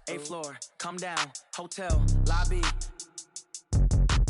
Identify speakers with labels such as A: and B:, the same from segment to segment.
A: 8th floor, come down, hotel, lobby.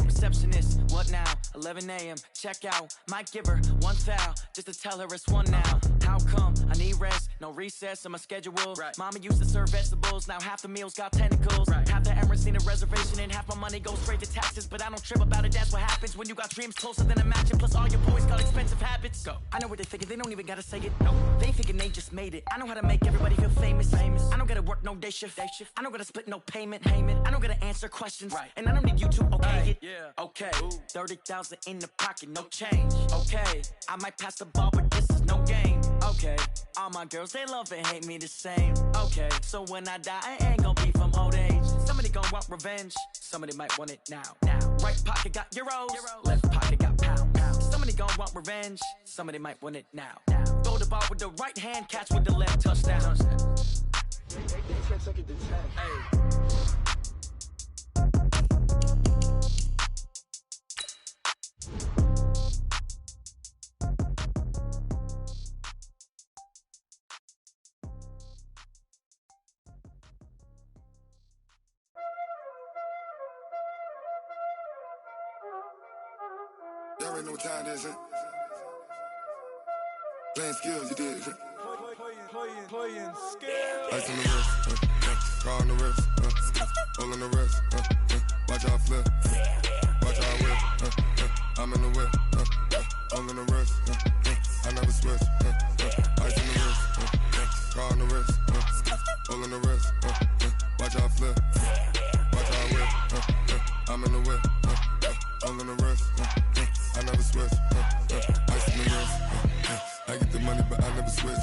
A: Receptionist, what now? 11 a.m., check out. Might give her one foul, just to tell her it's one now. How come? I need rest, no recess in my schedule. Right. Mama used to serve vegetables, now half the meals got tentacles. Right. Half the Emirates need a reservation and half my money goes straight to taxes. But I don't trip about it, that's what happens when you got dreams closer than a match. And plus all your boys got expensive habits. Go. I know what they thinking, they don't even gotta say it. No, they thinking they just made it. I know how to make everybody feel famous. I don't gotta work no day shift. I don't gotta split no payment. I don't gotta answer questions. Right. And I don't need you to okay it. Yeah. Okay, 30,000 in the pocket, no change. Okay, I might pass the ball, but this is no game. Okay, all my girls, they love and hate me the same. Okay, so when I die, I ain't gonna be from old age. Somebody gonna want revenge, somebody might want it now. Right pocket got euros, left pocket got pounds. Somebody gonna want revenge, somebody might want it now. Throw the ball with the right hand, catch with the left, touchdown. Hey.
B: Y'all already know what time it is, huh? Playing skills, you did.
C: Playing skills.
B: Ice on the wrist, car on the wrist, hole in the wrist, watch out flip, watch out whip, I'm in the whip, hole in the wrist, I never switch, ice on the wrist, car on the wrist, hole in the wrist, watch out flip, watch out whip, I'm in the whip, hole in the wrist, I never switch, ice on the wrist, I get the money but I never switch.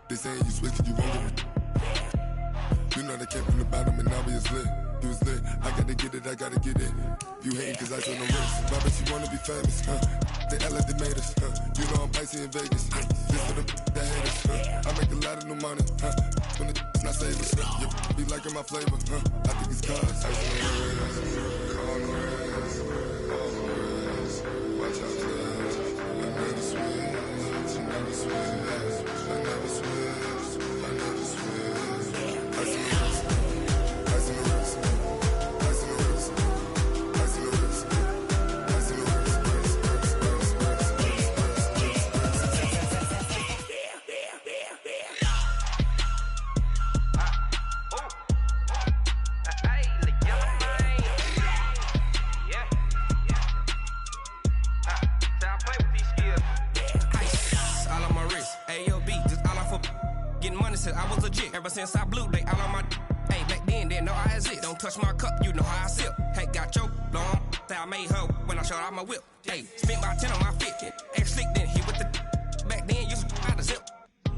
B: They saying you switch, you won't get it. You know they came from the bottom and now we is lit. You was lit, I gotta get it, I gotta get it. You hating cause I turn the wrist. But you wanna be famous, They act like they made us, You know I'm icy in Vegas, This for the that hate us, I make a lot of new money, When it's not savers, You be liking my flavor, I think it's cause I turn the wrist, on the wrist, on the wrist. Watch out, please. I never switch, I never switch. I never switch, I never switch. Ice in the wrist, ice in the wrist, ice in the wrist, ice in the wrist, ice in the wrist,
D: I was legit. Ever since I blew, they all on my hey, back then, didn't know I exist. Don't touch my cup, you know how I sip. Hey, got choked, long. I made her when I showed out my whip. Hey, spent about 10 on my fit. Ex-slick, then hit with the back then, used to out the zip.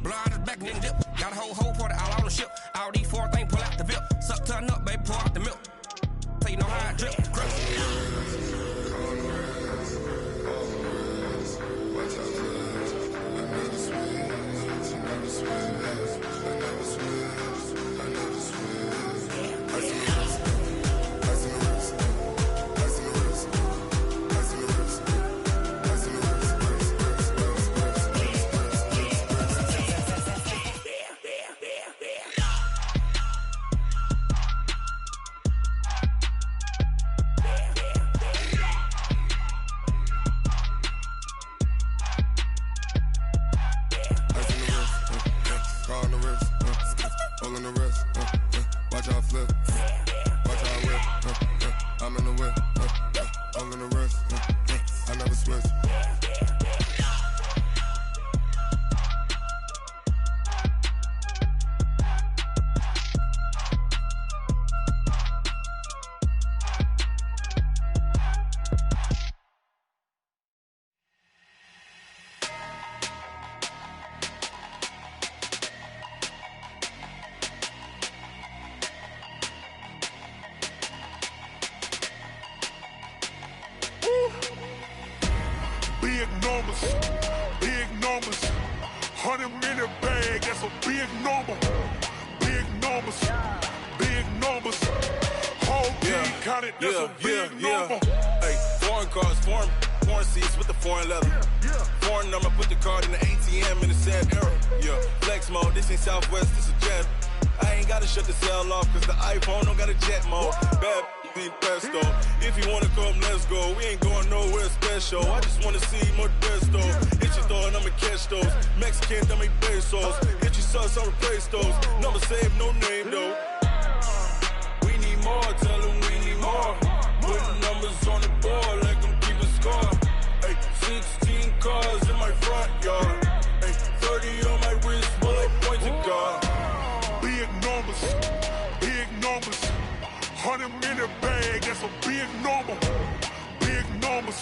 D: Blow out his back, then dip. Got a whole party all on the ship. All these four things, pull out the VIP. Suck, turn up, baby, pour out the milk. So you know how I drip.
C: Big numbers, 100-minute bag, that's a big number. Big numbers, whole team counted, that's a big number.
E: Hey, foreign cars, foreign seats with the foreign leather. Foreign number, put the card in the ATM in the sad era. Yeah, flex mode, this ain't Southwest, this a jet. I ain't gotta shut the cell off, cause the iPhone don't got a jet mode. Bad be pesto. If you wanna come, let's go. We ain't going nowhere special. I just wanna see more Modesto. Hit your thought, I'ma catch those. Mexican, that make pesos. Hit your sus, I'll replace those. Number saved, no name though. We need more, tell them we need more. Putting numbers on the board like I'm keeping score. Ay, 16 cars in my front yard. Ay, 30 on my wrist, while I point to God.
C: Big numbers, big numbers. 100 in the bag, that's a big number. Big numbers,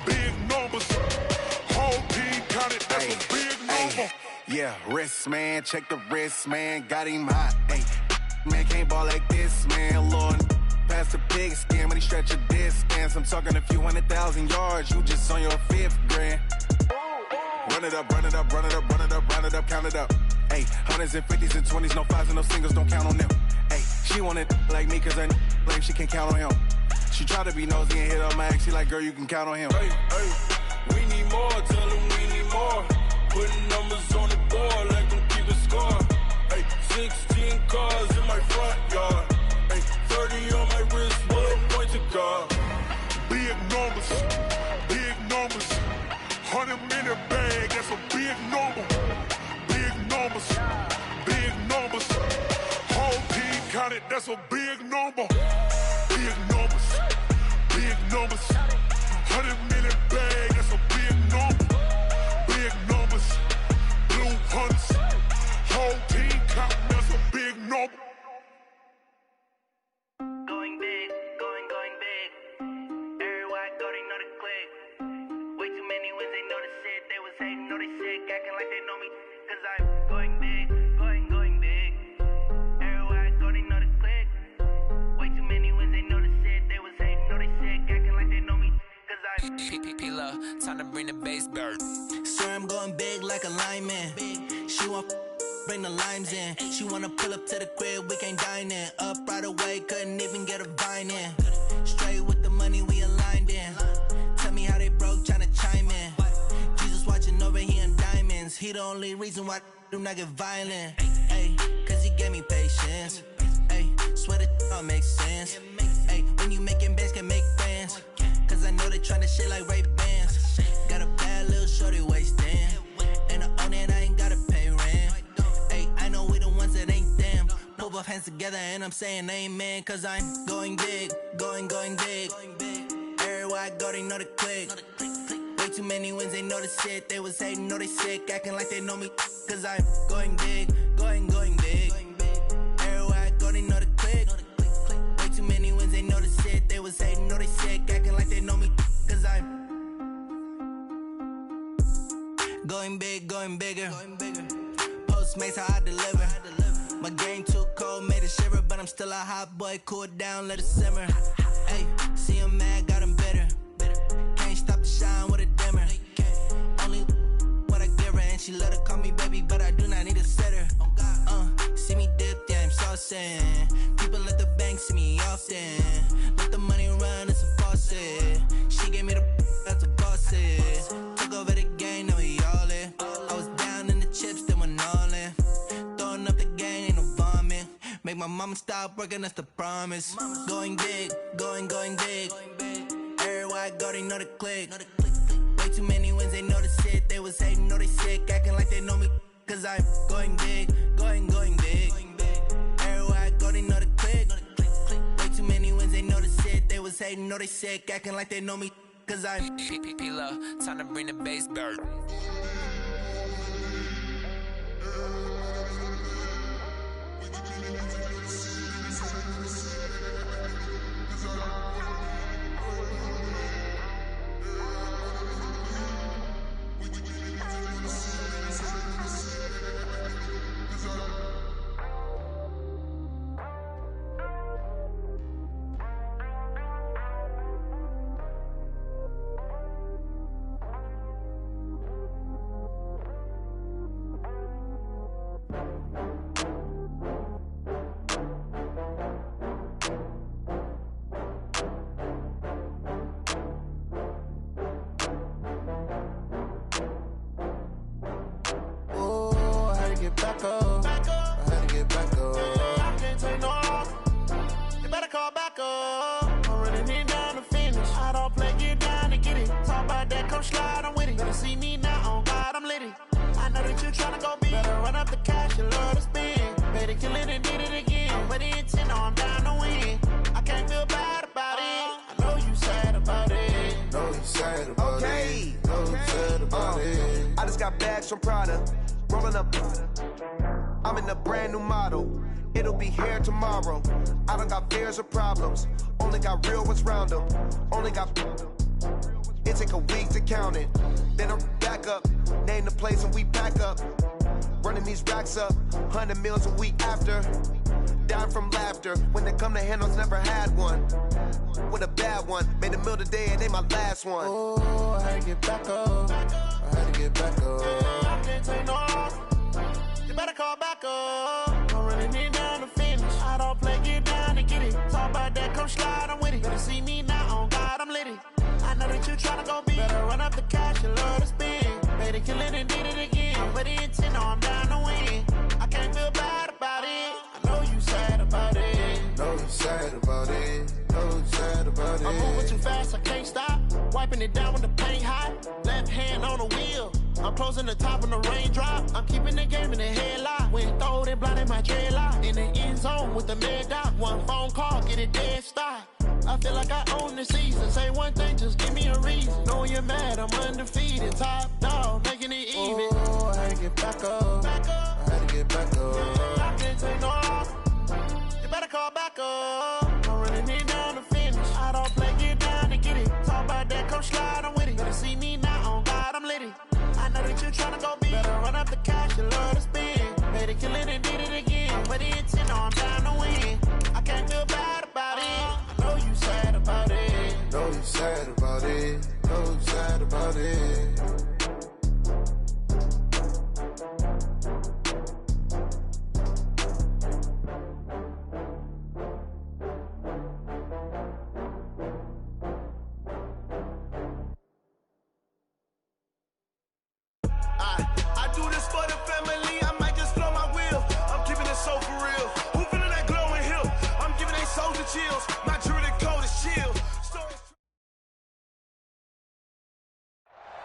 C: big numbers. Whole team counted, that's a big number.
F: Yeah, wrist man, check the wrist man, got him hot. Ay, man can't ball like this, man. Lord, past the pig skin when he stretch a distance. I'm talking a few 100,000 yards, you just on your 5th grand. Run it up, run it up, run it up, run it up, run it up, count it up. Ay, hundreds and 50s and 20s, no 5s and no singles, don't count on them. Ay, she want it like me, cause her blame she can't count on him. She try to be nosy and hit up my ex, she like, girl, you can count on him.
E: Hey, hey, we need more, tell them we need more. Putting numbers on the board like I'm keeping score. Hey, 16 cars in my front yard. Hey, 30 on my wrist, while I point to God.
C: Big numbers, big numbers. 100 in the bag, that's a big number. Big numbers, big numbers. Whole team counted, that's a big number. Big numbers, big numbers. 100 in the bag, that's a big number. Big numbers, blue hunts. Whole team counting, that's a big number.
G: Going big, going big. Everywhere I go, they know the click. Way too many wins, they know the shit. They was hating, know they sick, acting like they know me. Cause I'm going big, going big. Everywhere I go, they know the click. Way too many wins, they know the shit. They was hating, know they sick, acting like they know me. Cause I'm
A: P-P-P-Love, time to bring the bass bird.
G: swear I'm going big like a lineman. She want bring the limes in. She wanna pull up to the crib, we can't dine in. Up right away, couldn't even get a vine in. Straight with the money we aligned in. Tell me how they broke, tryna chime in. Jesus watching over here in diamonds. He the only reason why I do not get violent. Ay, cause he gave me patience. Ay, swear that all makes sense. Ay, when you making bands, can make friends. Cause I know they tryna shit like Ray-Bans. Got a bad little shorty wasting. And I own it, I ain't gotta pay rent. Ay, I know we the ones that ain't them. Pull both hands together and I'm saying amen. Cause I'm going big, going big. Everywhere I go, they know the click. Way too many wins, they know the shit. They was hating, know they sick, acting like they know me. Cause I'm going big, going big. Everywhere I go, they know the click. Way too many wins, they know the shit. They was hating, know they sick, acting like they know me. Cause I'm going big, going bigger. Postmates, how I deliver. My game too cold, made it shiver. But I'm still a hot boy, cool it down, let it simmer. Hey, see him mad, got him bitter. Can't stop the shine with a dimmer. Only what I give her, and she let her call me baby, but I do not need a sitter. See me dip, yeah, I'm saucing. People at the bank see me often. Let the money run, it's a faucet. She gave me the that's a faucet. Took over the game, now we all in. I was down in the chips, then went all in. Throwing up the gang, ain't no vomit. Make my mama stop working, that's the promise. Going big, going big. Everywhere I go, they know the click. Way too many wins, they know the shit. They was hating, know they sick, acting like they know me. Cause I'm going big, going big. Everywhere I go, they know the click. Way too many wins, they know the shit. They was hating, know they sick, acting like they know me. Cause I'm
A: P-P-P-Love, time to bring the bass bird.
H: they kill it and did it again. But the intent, no, I'm down to win. I can't feel bad about it. I know you sad about it.
F: Know you sad about it. Know you sad about it. I just got bags from Prada. Rolling up. I'm in a brand new model. It'll be here tomorrow. I don't got fears or problems. Only got real ones round them. Only got. It take a week to count it. Then I'm back up. Name the place and we back up. Running these racks up. 100 meals a week after. Down from laughter. When they come to handles, never had one. With a bad one. Made a meal today and they my last one.
H: Oh, I had to get back up.
F: I had to get back up.
H: I can't take no off. You better call back up. I'm running it down to finish. I don't play, get down to get it. Talk about that, come slide, I'm with it. Better see me now, on God, I'm litty. I know that you tryna go big. Better run up the cash, you love to spend. Better kill it and did it again. But the intent, no, I'm down to win. I can't feel bad about it. I know you sad about it.
F: Know you sad about it. Know you sad about it.
H: I'm moving too fast, I can't stop. Wiping it down with the paint hot. Left hand on the wheel. I'm closing the top on the raindrop. I'm keeping the game in the headlock. When throwed and blinded my dreadlock. In the end zone with the mad dot. One phone call, get it dead stop. I feel like I own the season. Say one thing, just give me a reason. Knowing you're mad, I'm undefeated. Top dog, making it even.
F: Oh, I had to get back up. I had to get back up.
H: I can't take no off. You better call back up. I'm running it down to finish. I don't play, get down to get it. Talk about that, come slide, I'm with it. Better see me now, on God, I'm litty. I know that you tryna go big. Better run up the cash, you love to spend. Better kill it and did it again. But the intent, no, I'm down to win. I can't feel bad about it. I know you sad about it.
F: Know you sad about it. Know you sad about it.
H: I do this for the family. I might just blow my wheel. I'm keeping it so for real. Who feeling that glowing hill? I'm giving they soldier chills. My jewelry code is chill.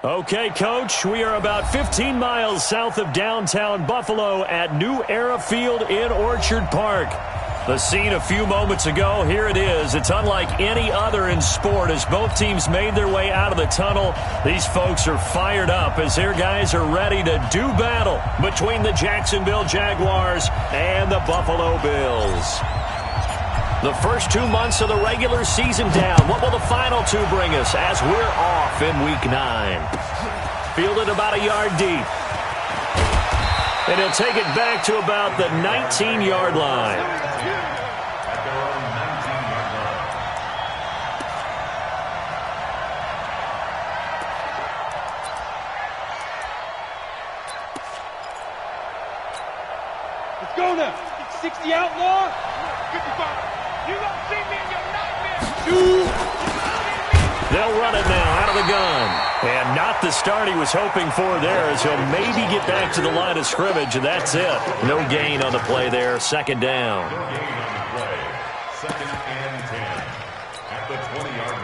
I: Okay, Coach, we are about 15 miles south of downtown Buffalo at New Era Field in Orchard Park. The scene a few moments ago, here it is. It's unlike any other in sport as both teams made their way out of the tunnel. These folks are fired up as their guys are ready to do battle between the Jacksonville Jaguars and the Buffalo Bills. The first 2 months of the regular season down. What will the final two bring us as we're off in Week 9? Fielded about a yard deep. And he'll take it back to about the 19-yard line.
J: Let's go now. 60 outlaw. 55. You gonna see me in your nightmare.
I: They'll run it now out of the gun. And not the start he was hoping for there as he'll maybe get back to the line of scrimmage, and that's it. No gain on the play there, second down.
K: No gain on the play, second and 10 at the 20-yard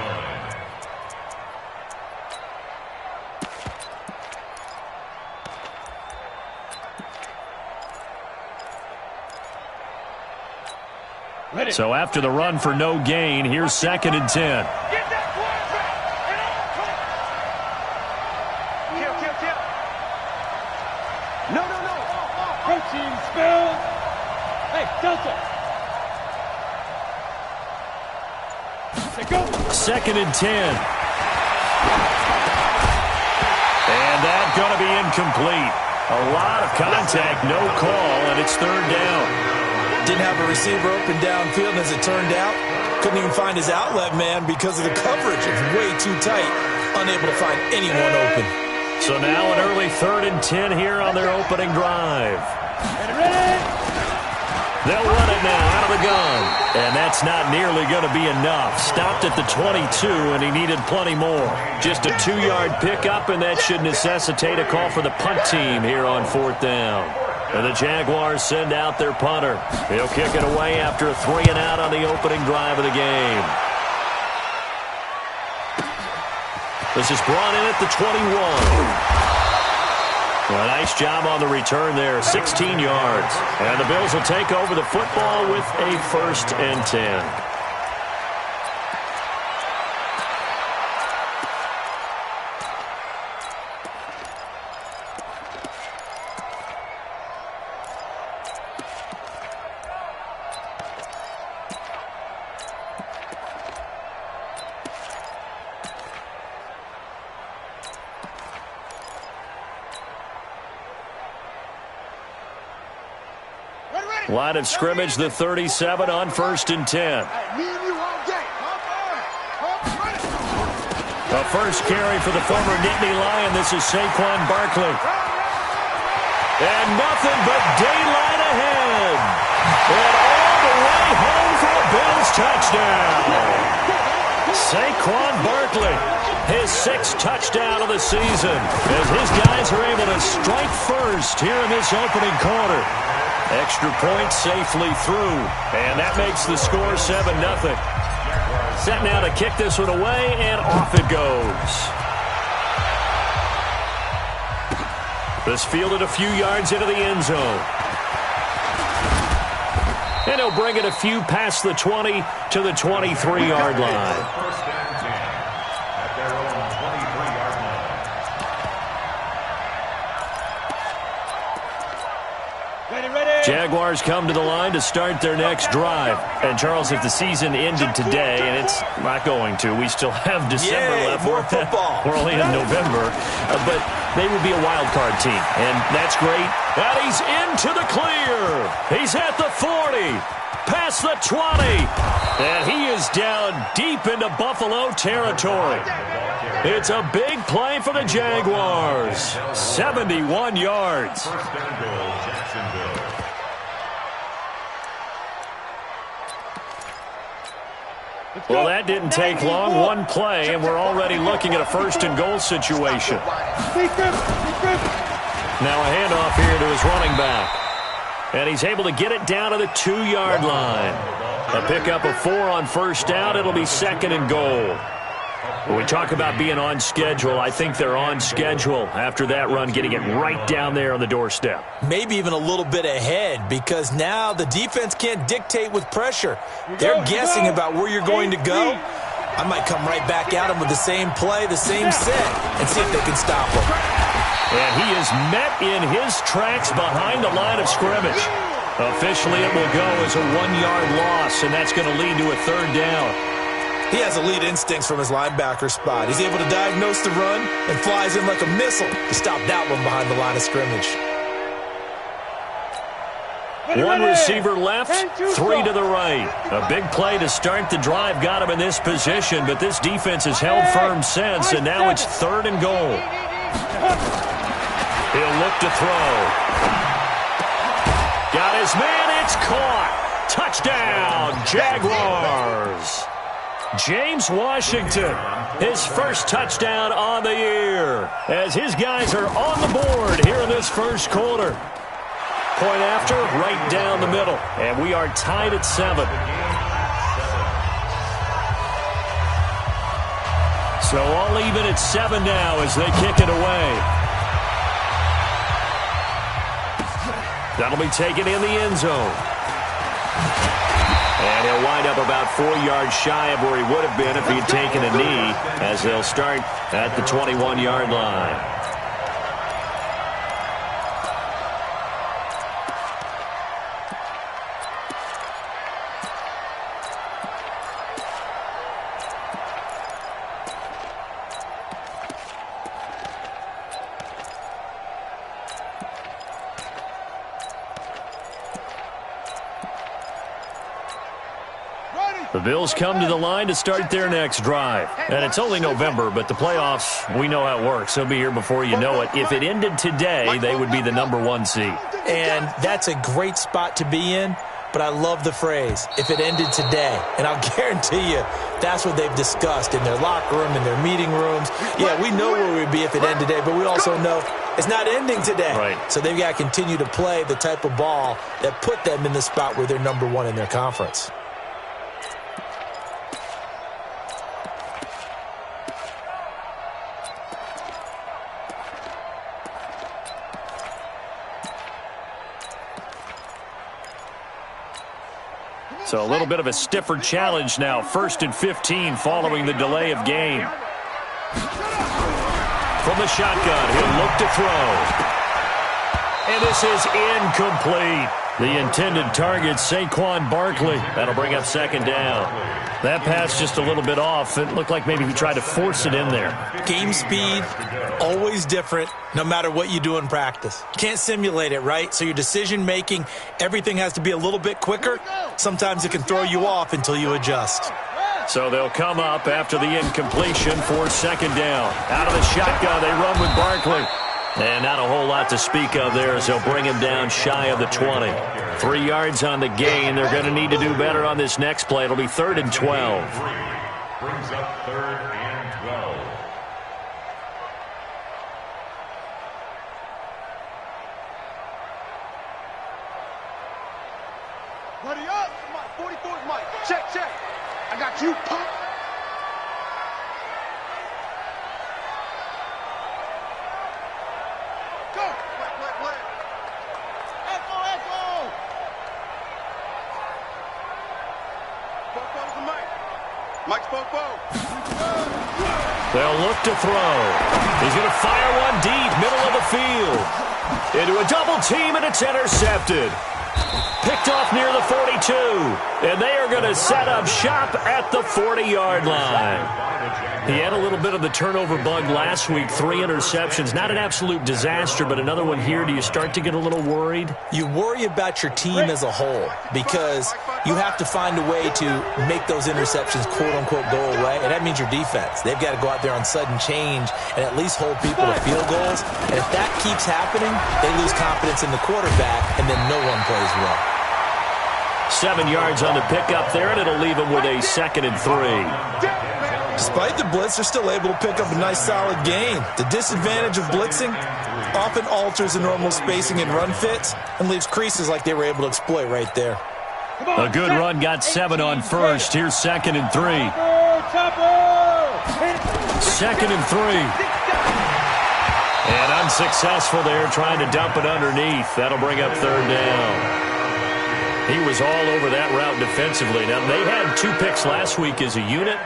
K: line.
I: So after the run for no gain, here's second and 10.
J: Protein spill. Hey, Delta. Go.
I: Second and 10. And that's going to be incomplete. A lot of contact, no call, and it's third down.
L: Didn't have a receiver open downfield, and as it turned out, couldn't even find his outlet man because of the coverage. It's way too tight, unable to find anyone open.
I: So now an early third and 10 here on their opening drive. They'll run it now out of the gun. And that's not nearly going to be enough. Stopped at the 22, and he needed plenty more. Just a 2-yard pickup, and that should necessitate a call for the punt team here on fourth down. And the Jaguars send out their punter. He'll kick it away after a 3-and-out on the opening drive of the game. This is brought in at the 21. Well, nice job on the return there, 16 yards. And the Bills will take over the football with a 1st and 10. Line of scrimmage, the 37 on 1st and 10. The first carry for the former Nittany Lion. This is Saquon Barkley. And nothing but daylight ahead. And all the way home for a Bills touchdown. Saquon Barkley, his 6th touchdown of the season, as his guys are able to strike first here in this opening quarter. Extra point safely through, and that makes the score 7-0. Set now to kick this one away, and off it goes. This fielded a few yards into the end zone. And he'll bring it a few past the 20 to the 23-yard line.
K: First and 10 at their own 23-yard line.
I: Jaguars come to the line to start their next drive. And, Charles, if the season ended today, and it's not going to, we still have December left.
L: More football.
I: We're only in November. But they would be a wild card team, and that's great. And he's into the clear. He's at the 40, past the 20, and he is down deep into Buffalo territory. It's a big play for the Jaguars. 71 yards.
K: First and goal, Jacksonville.
I: Well, that didn't take long. One play, and we're already looking at a 1st and goal situation. Now a handoff here to his running back. And he's able to get it down to the 2-yard line. A pickup of 4 on 1st down. It'll be 2nd and goal. When we talk about being on schedule, I think they're on schedule after that run, getting it right down there on the doorstep.
L: Maybe even a little bit ahead, because now the defense can't dictate with pressure. They're guessing about where you're going to go. I might come right back at them with the same play, the same set, and see if they can stop them.
I: And he is met in his tracks behind the line of scrimmage. Officially, it will go as a 1-yard loss, and that's going to lead to a 3rd down.
L: He has elite instincts from his linebacker spot. He's able to diagnose the run and flies in like a missile to stop that one behind the line of scrimmage.
I: 1 receiver left, 3 to the right. A big play to start the drive got him in this position, but this defense has held firm since, and now it's 3rd and goal. He'll look to throw. Got his man, it's caught. Touchdown, Jaguars. James Washington, his 1st touchdown on the year, as his guys are on the board here in this 1st quarter. Point after, right down the middle, and we are tied at 7. So all even at 7 now as they kick it away. That'll be taken in the end zone. And he'll wind up about 4 yards shy of where he would have been if he'd taken a knee, as they'll start at the 21-yard line. The Bills come to the line to start their next drive. And it's only November, but the playoffs, we know how it works. They'll be here before you know it. If it ended today, they would be the #1 seed.
L: And that's a great spot to be in, but I love the phrase, if it ended today. And I'll guarantee you, that's what they've discussed in their locker room, in their meeting rooms. Yeah, we know where we'd be if it ended today, but we also know it's not ending today.
I: Right.
L: So they've got to continue to play the type of ball that put them in the spot where they're #1 in their conference.
I: So a little bit of a stiffer challenge now. 1st and 15 following the delay of game. From the shotgun, he'll look to throw. And this is incomplete. The intended target, Saquon Barkley. That'll bring up 2nd down. That pass just a little bit off. It looked like maybe he tried to force it in there.
L: Game speed, always different, no matter what you do in practice. You can't simulate it, right? So your decision-making, everything has to be a little bit quicker. Sometimes it can throw you off until you adjust.
I: So they'll come up after the incompletion for 2nd down. Out of the shotgun, they run with Barkley. And not a whole lot to speak of there as they'll bring him down shy of the 20. 3 yards on the gain. They're going to need to do better on this next play. It'll be 3rd and 12.
K: Brings up 3rd and 12.
J: Buddy up. Mike, 44 Mike. Check, check. I got you, pop.
I: They'll look to throw. He's going to fire one deep, middle of the field. Into a double team, and it's intercepted. Picked off near the 42. And they are going to set up shop at the 40-yard line. He had a little bit of the turnover bug last week, 3 interceptions. Not an absolute disaster, but another one here. Do you start to get a little worried?
L: You worry about your team as a whole because you have to find a way to make those interceptions, quote-unquote, go away, and that means your defense. They've got to go out there on sudden change and at least hold people to field goals. And if that keeps happening, they lose confidence in the quarterback, and then no one plays well.
I: 7 yards on the pickup there, and it'll leave them with a 2nd and 3.
L: Despite the blitz, they're still able to pick up a nice, solid gain. The disadvantage of blitzing often alters the normal spacing and run fits and leaves creases like they were able to exploit right there.
I: A good run got 7 on first. Here's 2nd and 3. 2nd and 3. And unsuccessful there, trying to dump it underneath. That'll bring up 3rd down. He was all over that route defensively. Now, they had 2 picks last week as a unit.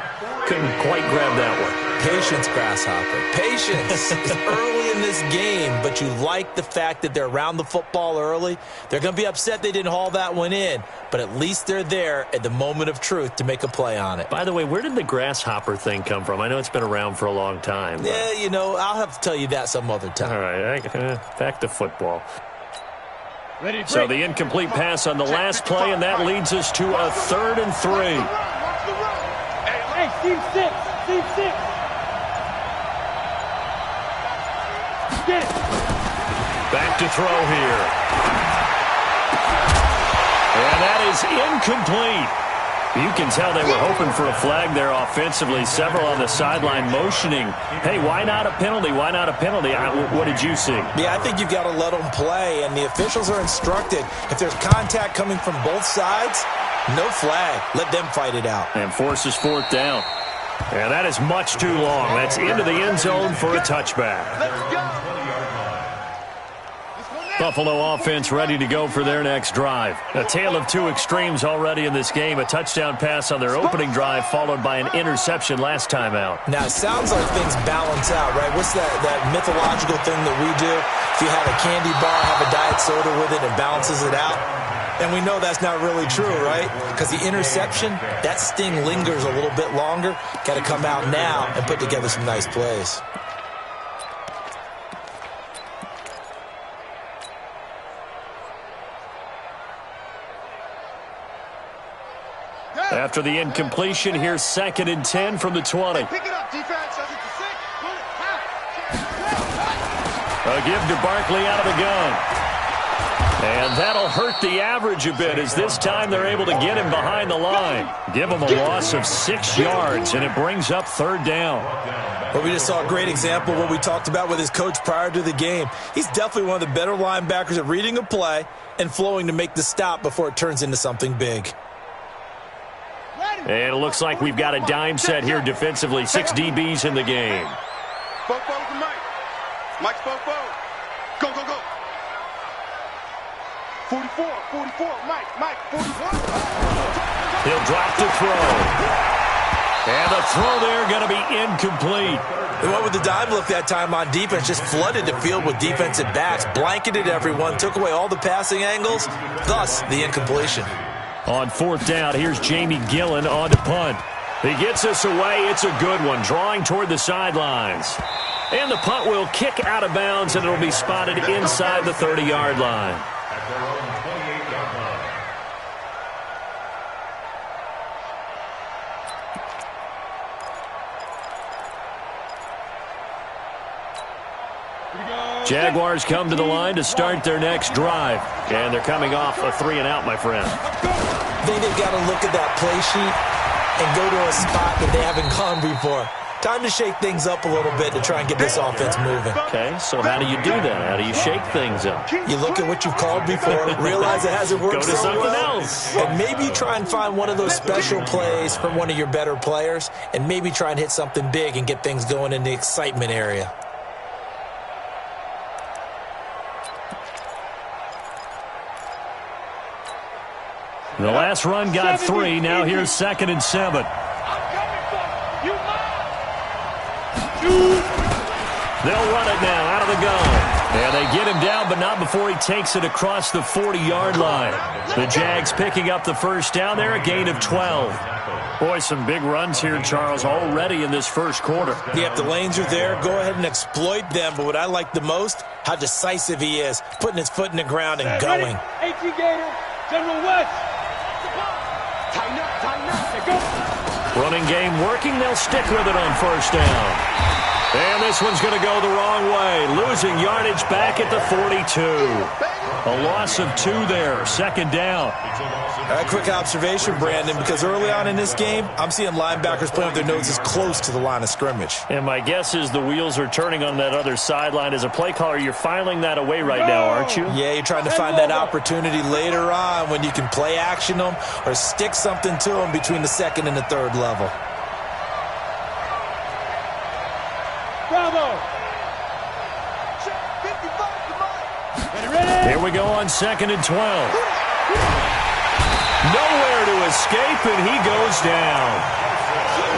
I: Couldn't quite grab that one.
L: Patience, Grasshopper. Patience. It's early in this game, but you like the fact that they're around the football early. They're going to be upset they didn't haul that one in, but at least they're there at the moment of truth to make a play on it.
I: By the way, where did the grasshopper thing come from? I know it's been around for a long time. But...
L: yeah, you know, I'll have to tell you that some other time.
I: All right, back to football. So the incomplete pass on the last play, and that leads us to a 3rd and 3.
J: Hey, team 6. Team 6. Get it.
I: Back to throw here. And that is incomplete. You can tell they were hoping for a flag there offensively. Several on the sideline motioning, hey, why not a penalty? Why not a penalty? What did you see?
L: Yeah, I think you've got to let them play, and the officials are instructed. If there's contact coming from both sides, no flag. Let them fight it out.
I: And forces 4th down. And that is much too long. That's into the end zone for a touchback.
J: Let's go.
I: Buffalo offense ready to go for their next drive. A tale of 2 extremes already in this game. A touchdown pass on their opening drive, followed by an interception last time out.
L: Now, it sounds like things balance out, right? What's that mythological thing that we do? If you have a candy bar, have a diet soda with it, it balances it out. And we know that's not really true, right? Because the interception, that sting lingers a little bit longer. Got to come out now and put together some nice plays.
I: After the incompletion, here's 2nd and 10 from the 20.
J: Pick it up, defense.
I: A give to Barkley out of the gun. And that'll hurt the average a bit as this time they're able to get him behind the line. Give him a loss of 6 yards, and it brings up 3rd down.
L: Well, we just saw a great example of what we talked about with his coach prior to the game. He's definitely one of the better linebackers at reading a play and flowing to make the stop before it turns into something big.
I: And it looks like we've got a dime set here defensively. 6 DBs in the game.
J: Fofo to Mike. Mike's Fofo. Go, go, go. 44, Mike, 44.
I: He'll drop to throw. And the throw there going to be incomplete.
L: They went with the dime look that time on defense, just flooded the field with defensive backs, blanketed everyone, took away all the passing angles, thus the incompletion.
I: On fourth down, here's Jamie Gillen on to punt. He gets us away. It's a good one, drawing toward the sidelines. And the punt will kick out of bounds, and it'll be spotted inside the 30-yard line.
K: At their own 28-yard line.
I: Jaguars come to the line to start their next drive. And they're coming off a 3-and-out, my friend.
L: I think they've got to look at that play sheet and go to a spot that they haven't gone before. Time to shake things up a little bit to try and get this offense moving.
I: Okay, so how do you do that? How do you shake things up?
L: You look at what you've called before, realize it hasn't worked.
I: Go to something else.
L: And maybe try and find one of those special plays from one of your better players, and maybe try and hit something big and get things going in the excitement area.
I: The last run got 3. Now here's 2nd and 7. They'll run it now out of the gun. And they get him down, but not before he takes it across the 40-yard line. The Jags picking up the first down there, a gain of 12. Boy, some big runs here, Charles, already in this first quarter.
L: Yeah, if the lanes are there, go ahead and exploit them. But what I like the most, how decisive he is, putting his foot in the ground and going.
J: 18 Gator, General West. Tighten up,
I: Running game working. They'll stick with it on first down. And this one's going to go the wrong way. Losing yardage back at the 42. A loss of 2 there. 2nd down.
L: A quick observation, Brandon, because early on in this game, I'm seeing linebackers playing with their noses close to the line of scrimmage.
I: And my guess is the wheels are turning on that other sideline. As a play caller, you're filing that away right now, aren't you?
L: Yeah, you're trying to find that opportunity later on when you can play action them or stick something to them between the 2nd and the 3rd level.
J: Bravo.
I: Here we go on 2nd and 12. Nowhere to escape, and he goes down.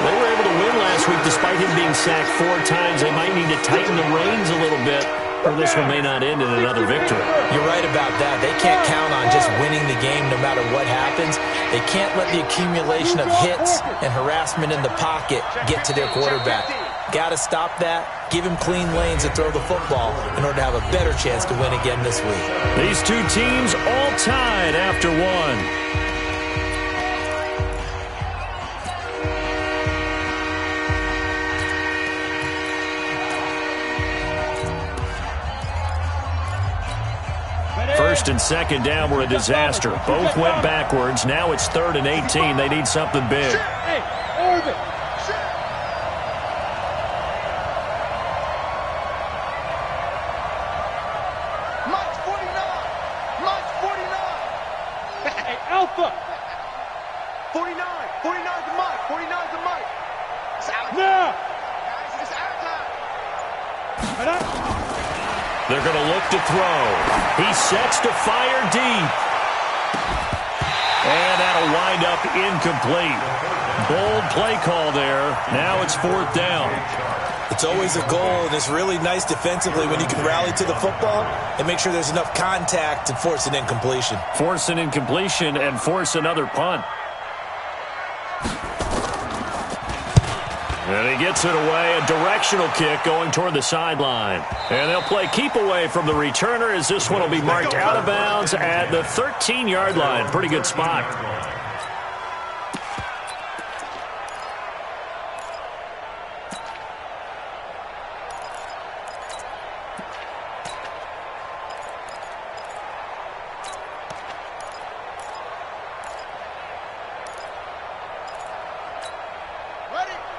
I: They were able to win last week despite him being sacked 4 times. They might need to tighten the reins a little bit, or this one may not end in another victory.
L: You're right about that. They can't count on just winning the game no matter what happens. They can't let the accumulation of hits and harassment in the pocket get to their quarterback. Got to stop that, give him clean lanes to throw the football in order to have a better chance to win again this week.
I: These two teams all tied after 1. First and 2nd down were a disaster. Both went backwards. Now it's 3rd and 18. They need something big.
J: Hey, orbit.
H: Mike's 49. Mike's 49.
J: Hey, Alpha.
H: 49. 49's a Mike. 49's a Mike. It's out.
J: Now.
H: Guys, it's out time.
J: Right up.
I: They're going to look to throw. He sets to fire deep. And that'll wind up incomplete. Bold play call there. Now it's 4th down.
L: It's always a goal, and it's really nice defensively when you can rally to the football and make sure there's enough contact to force an incompletion.
I: Force an incompletion and force another punt. And he gets it away, a directional kick going toward the sideline. And they'll play keep away from the returner as this one will be marked out of bounds at the 13-yard line. Pretty good spot.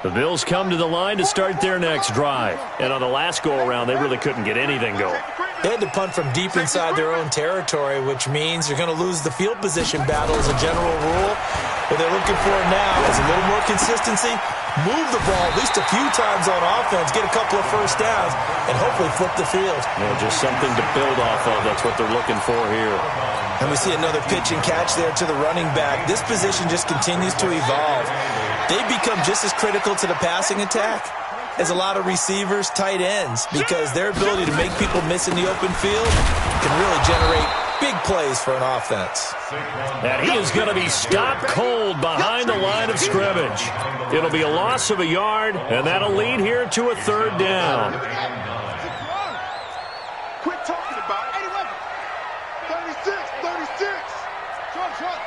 I: The Bills come to the line to start their next drive. And on the last go-around, they really couldn't get anything going.
L: They had to punt from deep inside their own territory, which means you're going to lose the field position battle as a general rule. What they're looking for now is a little more consistency, move the ball at least a few times on offense, get a couple of first downs, and hopefully flip the field.
I: Yeah, just something to build off of. That's what they're looking for here.
L: And we see another pitch and catch there to the running back. This position just continues to evolve. They've become just as critical to the passing attack as a lot of receivers, tight ends, because their ability to make people miss in the open field can really generate big plays for an offense.
I: And he is going to be stopped cold behind the line of scrimmage. It'll be a loss of a yard, and that'll lead here to a third down.
J: Quit talking about it. 36. Truck.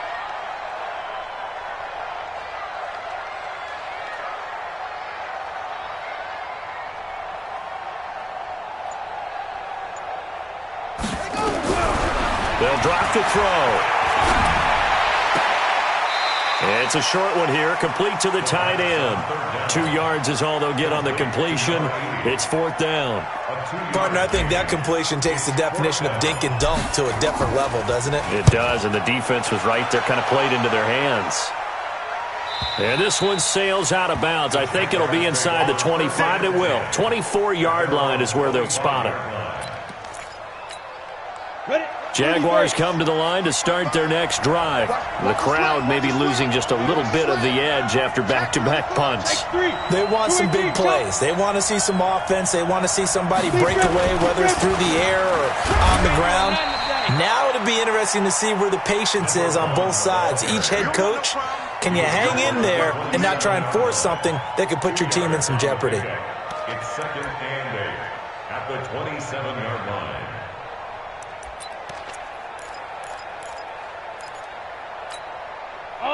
I: They'll drop the throw. It's a short one here, complete to the tight end. 2 yards is all they'll get on the completion. It's fourth down.
L: Partner, I think that completion takes the definition of dink and dunk to a different level, doesn't it?
I: It does, and the defense was right there, kind of played into their hands. And this one sails out of bounds. I think it'll be inside the 25. It will. 24-yard line is where they'll spot it. Jaguars come to the line to start their next drive. The crowd may be losing just a little bit of the edge after back-to-back punts.
L: They want some big plays. They want to see some offense. They want to see somebody break away, whether it's through the air or on the ground. Now it'll be interesting to see where the patience is on both sides. Each head coach, can you hang in there and not try and force something that could put your team in some jeopardy?
K: It's second and 8 at the 27-yard line.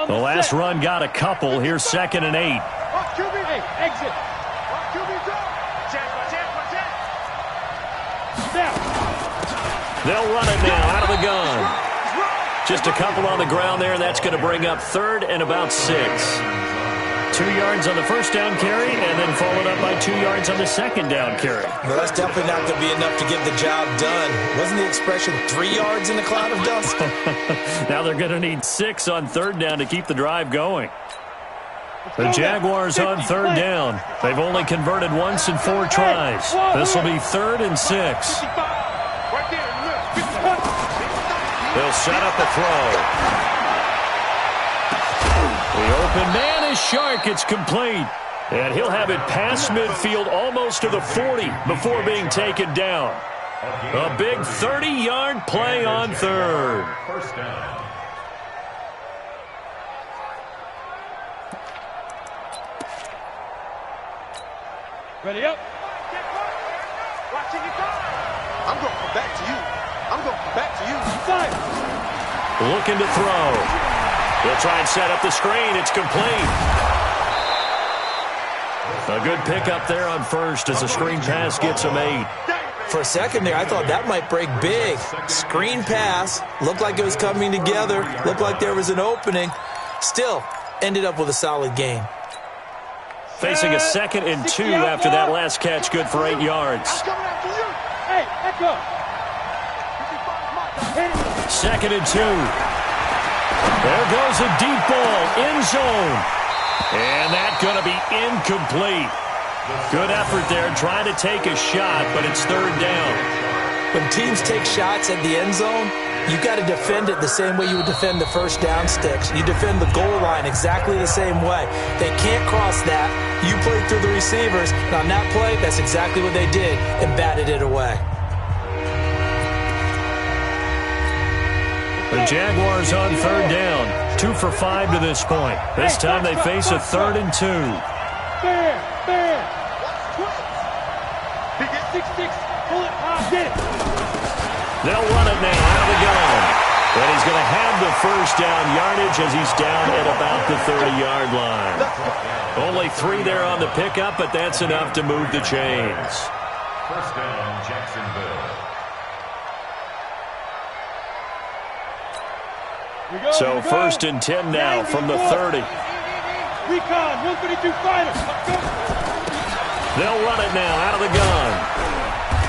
I: The last run got a couple. Here's second and 8.
J: Exit.
I: They'll run it now out of the gun. Just a couple on the ground there, and that's going to bring up third and about 6. 2 yards on the first down carry, and then followed up by 2 yards on the second down carry.
L: Well, that's definitely not going to be enough to get the job done. Wasn't the expression 3 yards in a cloud of dust?
I: Now they're going to need 6 on third down to keep the drive going. The Jaguars on third down. They've only converted once in 4 tries. This will be 3rd and 6. They'll set up a throw. The open man is Shark. It's complete. And he'll have it past midfield almost to the 40 before being taken down. A big 30-yard play on third.
K: First down.
J: Ready up. I'm going to come back to you. Fire.
I: Looking to throw. They'll try and set up the screen. It's complete. A good pickup there on first as the screen pass gets him 8.
L: For a second there, I thought that might break big. Screen pass. Looked like it was coming together. Looked like there was an opening. Still, ended up with a solid gain.
I: Facing a 2nd and 2 after that last catch, good for 8 yards.
J: Hey, back up.
I: 2nd and 2. There goes a deep ball, end zone. And that's going to be incomplete. Good effort there, trying to take a shot, but it's third down.
L: When teams take shots at the end zone, you got to defend it the same way you would defend the first down sticks. You defend the goal line exactly the same way. They can't cross that. You play through the receivers, and on that play, that's exactly what they did and batted it away.
I: The Jaguars on third down. 2 for 5 to this point. This time they face a 3rd and 2.
J: Fair. He gets 6-6. Pull it. Get it.
I: They'll run it now out of the gun. And he's going to have the first down yardage as he's down at about the 30-yard line. Only 3 there on the pickup, but that's enough to move the chains.
K: First down, Jacksonville.
I: So 1st and 10 now from the 30.
J: Recon, 132 fighter.
I: They'll run it now out of the gun.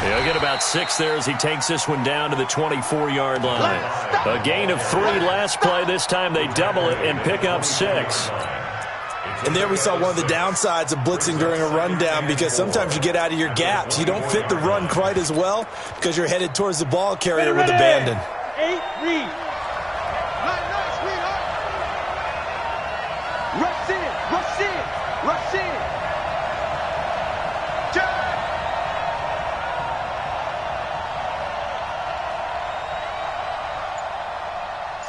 I: He'll get about 6 there as he takes this one down to the 24-yard line. A gain of 3 last play. This time they double it and pick up 6.
L: And there we saw one of the downsides of blitzing during a rundown, because sometimes you get out of your gaps. You don't fit the run quite as well because you're headed towards the ball carrier with abandon.
J: 8, read. Rush in, rush in, rush in.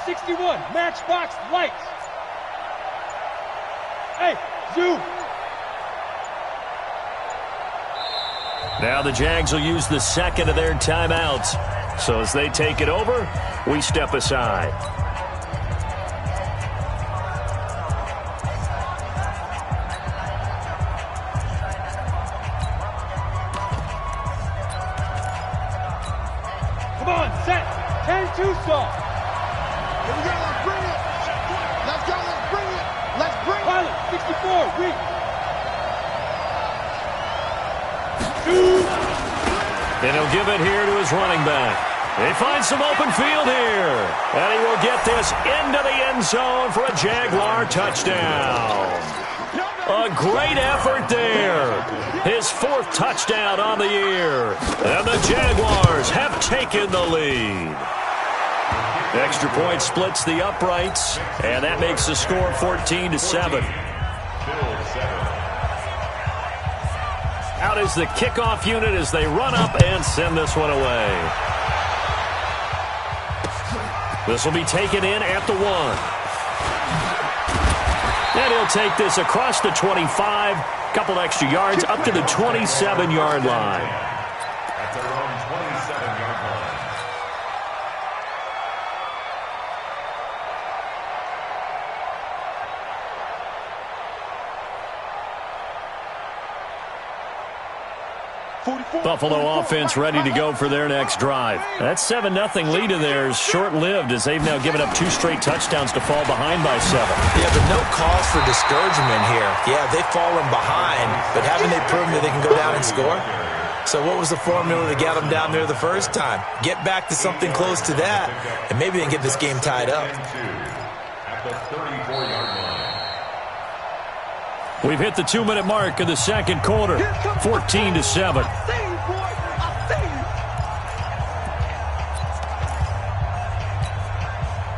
J: 61, matchbox lights. Hey, zoom.
I: Now the Jags will use the second of their timeouts. So as they take it over, we step aside.
J: Come on, set. 10-2 stall.
H: Here we go, let's bring it. Let's go, let's bring it. Let's bring it.
J: Pilot, 64, read.
I: And he'll give it here to his running back. He finds some open field here. And he will get this into the end zone for a Jaguar touchdown. A great effort there. His 4th touchdown on the year. And the Jaguars have taken the lead. Extra point splits the uprights, and that makes the score 14-7. Out is the kickoff unit as they run up and send this one away. This will be taken in at the 1. And he'll take this across the 25, couple extra yards up to the 27-yard line.
K: At their own 27-yard line.
I: Buffalo offense ready to go for their next drive. That 7-0 lead of theirs short-lived as they've now given up 2 straight touchdowns to fall behind by 7.
L: Yeah, but no cause for discouragement here. Yeah, they've fallen behind, but haven't they proven that they can go down and score? So what was the formula that got them down there the first time? Get back to something close to that, and maybe they can get this game tied up.
K: At the 34-yard line.
I: We've hit the 2-minute mark of the second quarter, 14-7.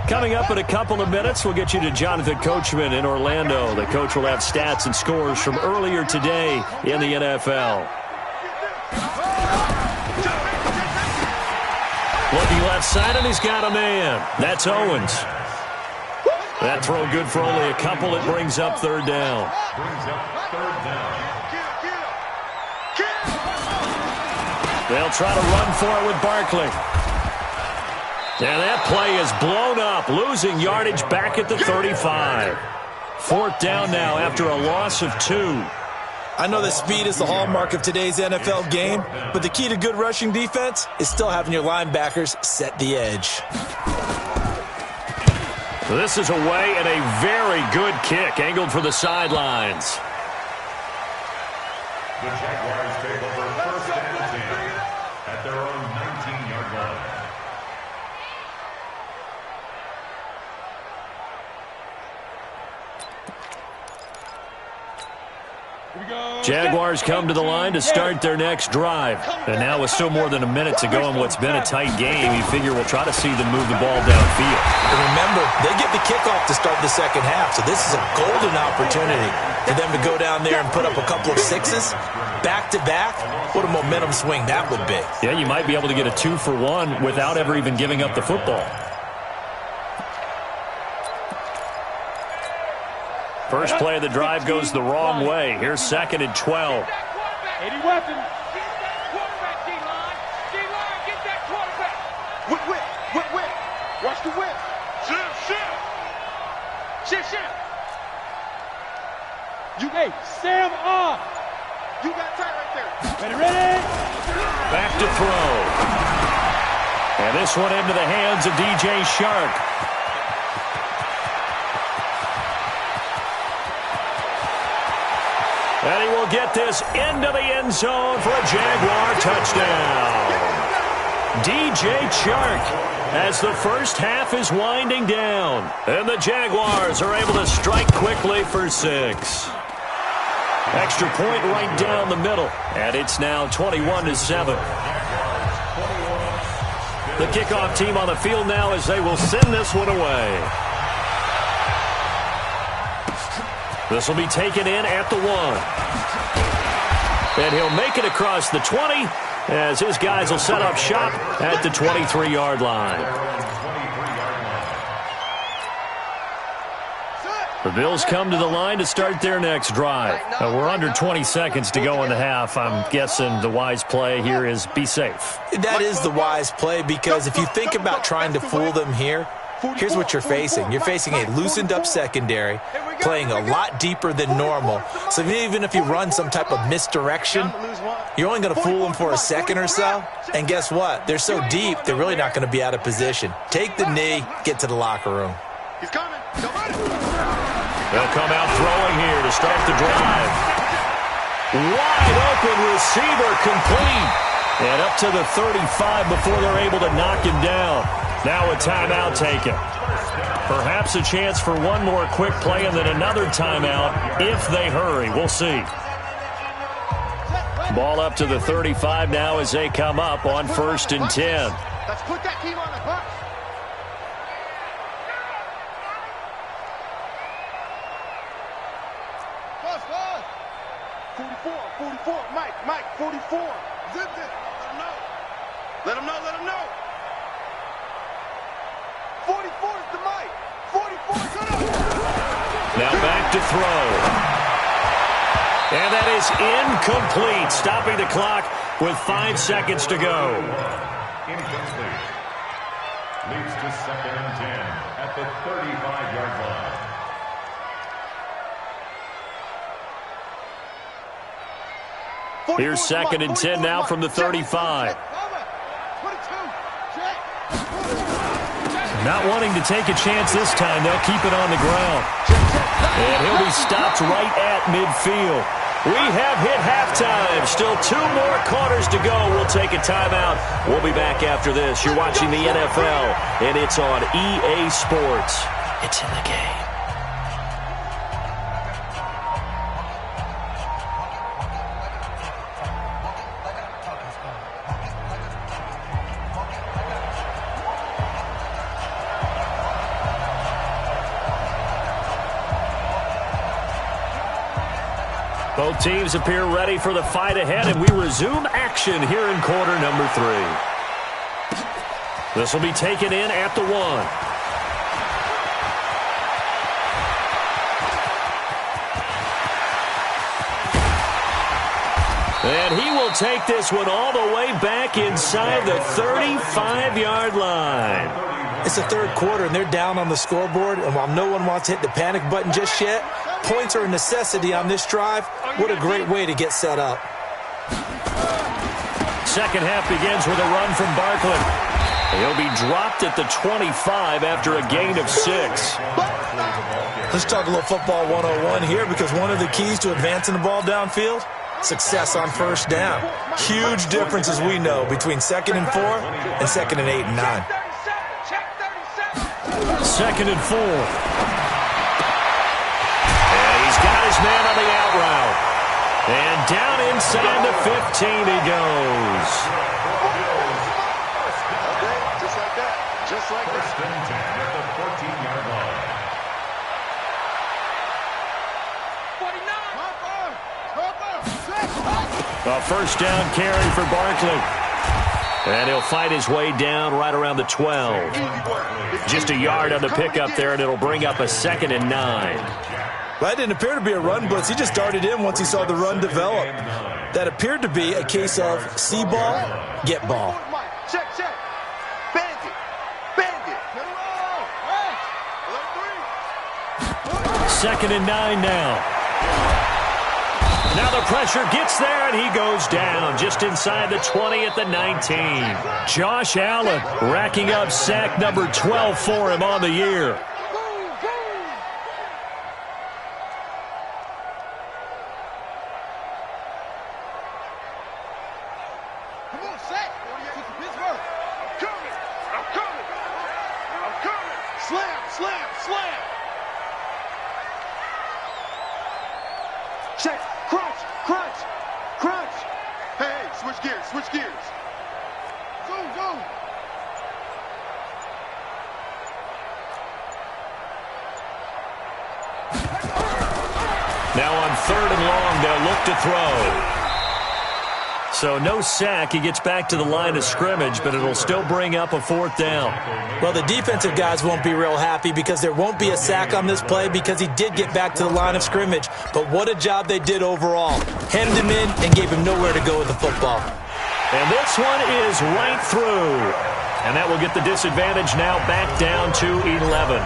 I: Coming up in a couple of minutes, we'll get you to Jonathan Coachman in Orlando. The coach will have stats and scores from earlier today in the NFL. Looking left side, and he's got a man. That's Owens. That throw good for only a couple. It brings up 3rd down. They'll try to run for it with Barkley. And that play is blown up, losing yardage back at the 35. 4th down now after a loss of 2.
L: I know that speed is the hallmark of today's NFL game, but the key to good rushing defense is still having your linebackers set the edge.
I: This is away and a very good kick, angled for the sidelines.
K: The Jaguars take over 1st and 10 at their own 19-yard line.
I: Jaguars come to the line to start their next drive. And now with still more than a minute to go in what's been a tight game, you figure we'll try to see them move the ball downfield.
L: And remember, they get the kickoff to start the second half, so this is a golden opportunity for them to go down there and put up a couple of 6s back-to-back. What a momentum swing that would be.
I: Yeah, you might be able to get a 2-for-1 without ever even giving up the football. First play of the drive goes the wrong way. Here's 2nd and 12.
J: 80 weapons. Get that quarterback, D-line. D-line, get that quarterback. Whip. Watch the whip. Shift. Hey, Sam on. You got tight right there. Ready?
I: Back to throw. And this one into the hands of DJ Shark. And he will get this into the end zone for a Jaguar touchdown. DJ Chark as the first half is winding down. And the Jaguars are able to strike quickly for 6. Extra point right down the middle. And it's now 21-7. The kickoff team on the field now as they will send this one away. This will be taken in at the 1. And he'll make it across the 20 as his guys will set up shop at the 23-yard line. The Bills come to the line to start their next drive. We're under 20 seconds to go in the half. I'm guessing the wise play here is be safe.
L: That is the wise play because if you think about trying to fool them here, here's what you're facing. You're facing a loosened up secondary, playing a lot deeper than normal. So even if you run some type of misdirection, you're only going to fool them for a second or so. And guess what? They're so deep, they're really not going to be out of position. Take the knee, get to the locker room.
C: He's coming.
I: They'll come out throwing here to start the drive. Wide open receiver complete. And up to the 35 before they're able to knock him down. Now a timeout taken. Perhaps a chance for one more quick play and then another timeout if they hurry. We'll see. Ball up to the 35 now as they come up on 1st and 10.
C: Let's put that team on the bus. Bus. 44, Mike, 44. Zip it. Let him know. 44 is the Mike. 44 is the
I: Now back to throw. And that is incomplete, stopping the clock with 5 seconds to go.
K: Incomplete. Leads to 2nd and 10 at the 35-yard line.
I: Here's 2nd and 10 now from the 35. Not wanting to take a chance this time, they'll keep it on the ground. And he'll be stopped right at midfield. We have hit halftime. Still 2 more quarters to go. We'll take a timeout. We'll be back after this. You're watching the NFL, and it's on EA Sports. It's in the game. Both teams appear ready for the fight ahead, and we resume action here in quarter number 3. This will be taken in at the 1. And he will take this one all the way back inside the 35-yard line.
L: It's the 3rd quarter, and they're down on the scoreboard. And while no one wants to hit the panic button just yet, points are a necessity on this drive. What a great way to get set up.
I: Second half begins with a run from Barkley. He'll be dropped at the 25 after a gain of 6.
L: Let's talk a little football 101 here, because one of the keys to advancing the ball downfield, success on 1st down. Huge difference, as we know, between 2nd and 4 and 2nd and 8 and 9.
I: 2nd and 4. And he's got his man on the out route. And down inside the 15 he goes.
C: Just like that.
K: 1st and 10 at the 14-yard line.
I: 49. A 1st down carry for Barkley. And he'll fight his way down right around the 12. Just a yard on the pickup there, and it'll bring up a 2nd and 9.
L: That didn't appear to be a run blitz. He just darted in once he saw the run develop. That appeared to be a case of see ball, get ball.
C: Check. Bandit.
I: 2nd and 9 now. Now the pressure gets there, and he goes down just inside the 20 at the 19. Josh Allen racking up sack number 12 for him on the year.
J: Come on, sack. Pittsburgh. I'm coming. Slam. Check. Crunch. Hey, switch gears. Zoom.
I: Now on 3rd and long, they'll look to throw. So no sack. He gets back to the line of scrimmage, but it'll still bring up a 4th down.
L: Well, the defensive guys won't be real happy because there won't be a sack on this play because he did get back to the line of scrimmage. But what a job they did overall. Hemmed him in and gave him nowhere to go with the football.
I: And this one is right through. And that will get the disadvantage now back down to 11.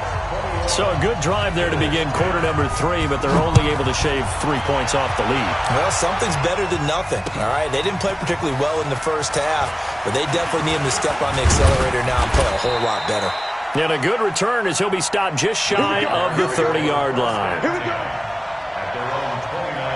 I: So a good drive there to begin quarter number 3, but they're only able to shave 3 points off the lead.
L: Well, something's better than nothing, all right? They didn't play particularly well in the first half, but they definitely need him to step on the accelerator now and play a whole lot better.
I: And a good return as he'll be stopped just shy of the 30-yard line.
K: At their own 29-yard line.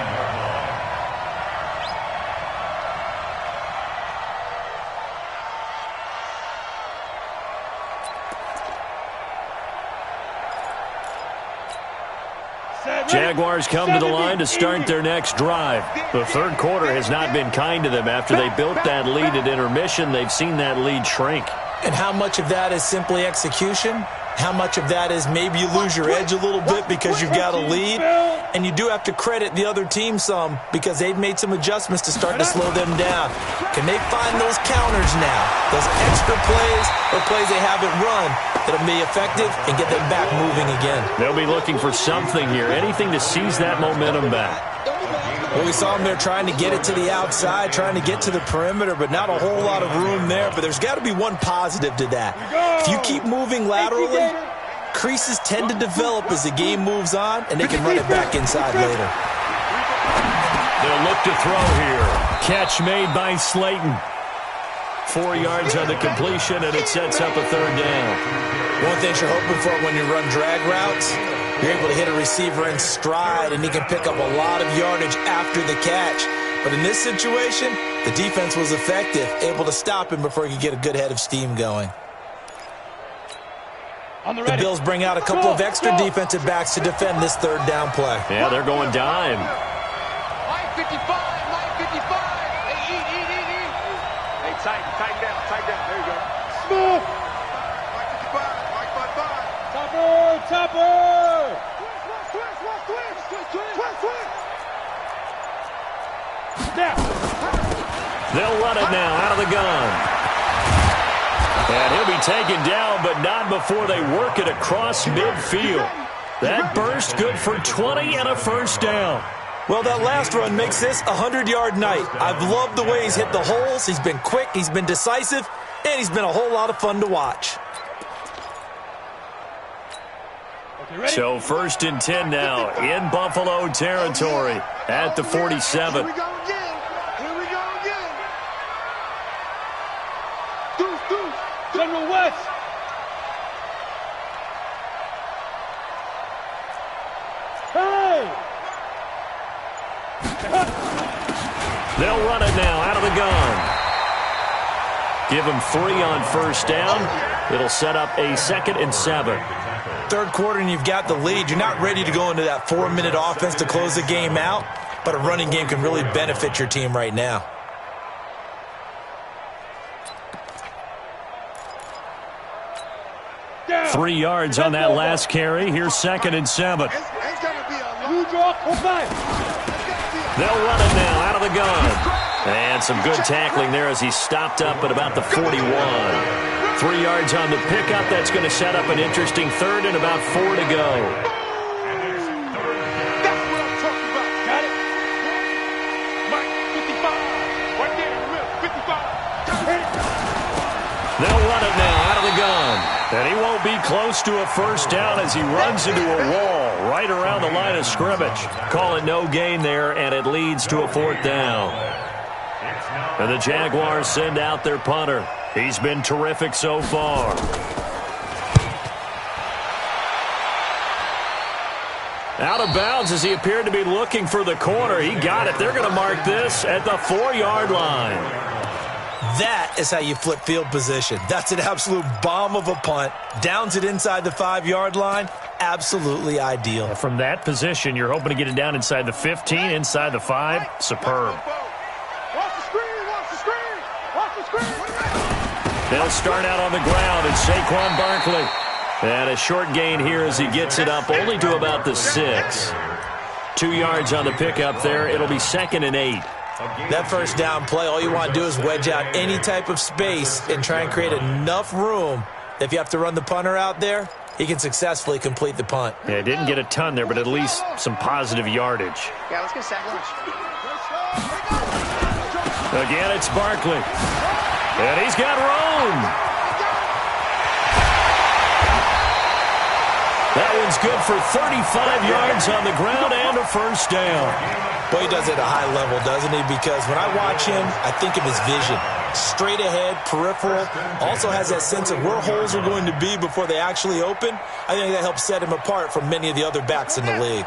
I: Jaguars come to the line to start their next drive. The third quarter has not been kind to them. After they built that lead at intermission, they've seen that lead shrink.
L: And how much of that is simply execution? How much of that is maybe you lose your edge a little bit because you've got a lead? And you do have to credit the other team some because they've made some adjustments to start to slow them down. Can they find those counters now? Those extra plays or plays they haven't run that'll be effective and get them back moving again?
I: They'll be looking for something here, anything to seize that momentum back.
L: Well, we saw them there trying to get it to the outside, trying to get to the perimeter, but not a whole lot of room there. But there's got to be one positive to that. If you keep moving laterally, creases tend to develop as the game moves on, and they can run it back inside later.
I: They'll look to throw here. Catch made by Slayton. 4 yards on the completion, and it sets up a 3rd down.
L: One thing you're hoping for when you run drag routes, you're able to hit a receiver in stride, and he can pick up a lot of yardage after the catch. But in this situation, the defense was effective, able to stop him before he could get a good head of steam going. The Bills bring out a couple of extra defensive backs to defend this 3rd down play.
I: Yeah, they're going dime.
J: Line 55. Hey, eat. Hey, tighten down. There you go. Smooth. Line 55. Topper.
I: They'll run it now out of the gun. And he'll be taken down, but not before they work it across midfield. That burst good for 20 and a 1st down.
L: Well, that last run makes this a 100-yard night. I've loved the way he's hit the holes. He's been quick, he's been decisive, and he's been a whole lot of fun to watch.
I: So 1st and 10 now in Buffalo territory at the 47.
J: Here we go again. Deuce. General West. Hey!
I: They'll run it now out of the gun. Give him 3 on 1st down. It'll set up a 2nd and 7.
L: Third quarter and you've got the lead. You're not ready to go into that 4-minute offense to close the game out, but a running game can really benefit your team right now.
I: Yeah. 3 yards on that last carry. Here's 2nd and 7. They'll run it now out of the gun. And some good tackling there as he stopped up at about the 41. 3 yards on the pickup. That's going to set up an interesting 3rd and about 4 to go.
J: That's what I'm talking about. Got it? Mike, 55. Right there, 55.
I: They'll run it now out of the gun. And he won't be close to a 1st down as he runs into a wall right around the line of scrimmage. Call it no gain there, and it leads to a 4th down. And the Jaguars send out their punter. He's been terrific so far. Out of bounds as he appeared to be looking for the corner. He got it. They're going to mark this at the 4-yard line.
L: That is how you flip field position. That's an absolute bomb of a punt. Downs it inside the 5-yard line. Absolutely ideal.
I: From that position, you're hoping to get it down inside the 15, inside the 5. Superb.
J: Watch the screen, watch the screen, watch the screen.
I: They'll start out on the ground, and Saquon Barkley. And a short gain here as he gets it up only to about the 6. 2 yards on the pickup there. It'll be 2nd and 8.
L: That first down play, all you want to do is wedge out any type of space and try and create enough room that if you have to run the punter out there, he can successfully complete the punt.
I: Yeah, didn't get a ton there, but at least some positive yardage.
M: Yeah, let's get sack lunch.
I: Again, it's Barkley. And he's got room. That one's good for 35 yards on the ground and a first down.
L: Boy, he does it at a high level, doesn't he? Because when I watch him, I think of his vision. Straight ahead, peripheral, also has that sense of where holes are going to be before they actually open. I think that helps set him apart from many of the other backs in the league.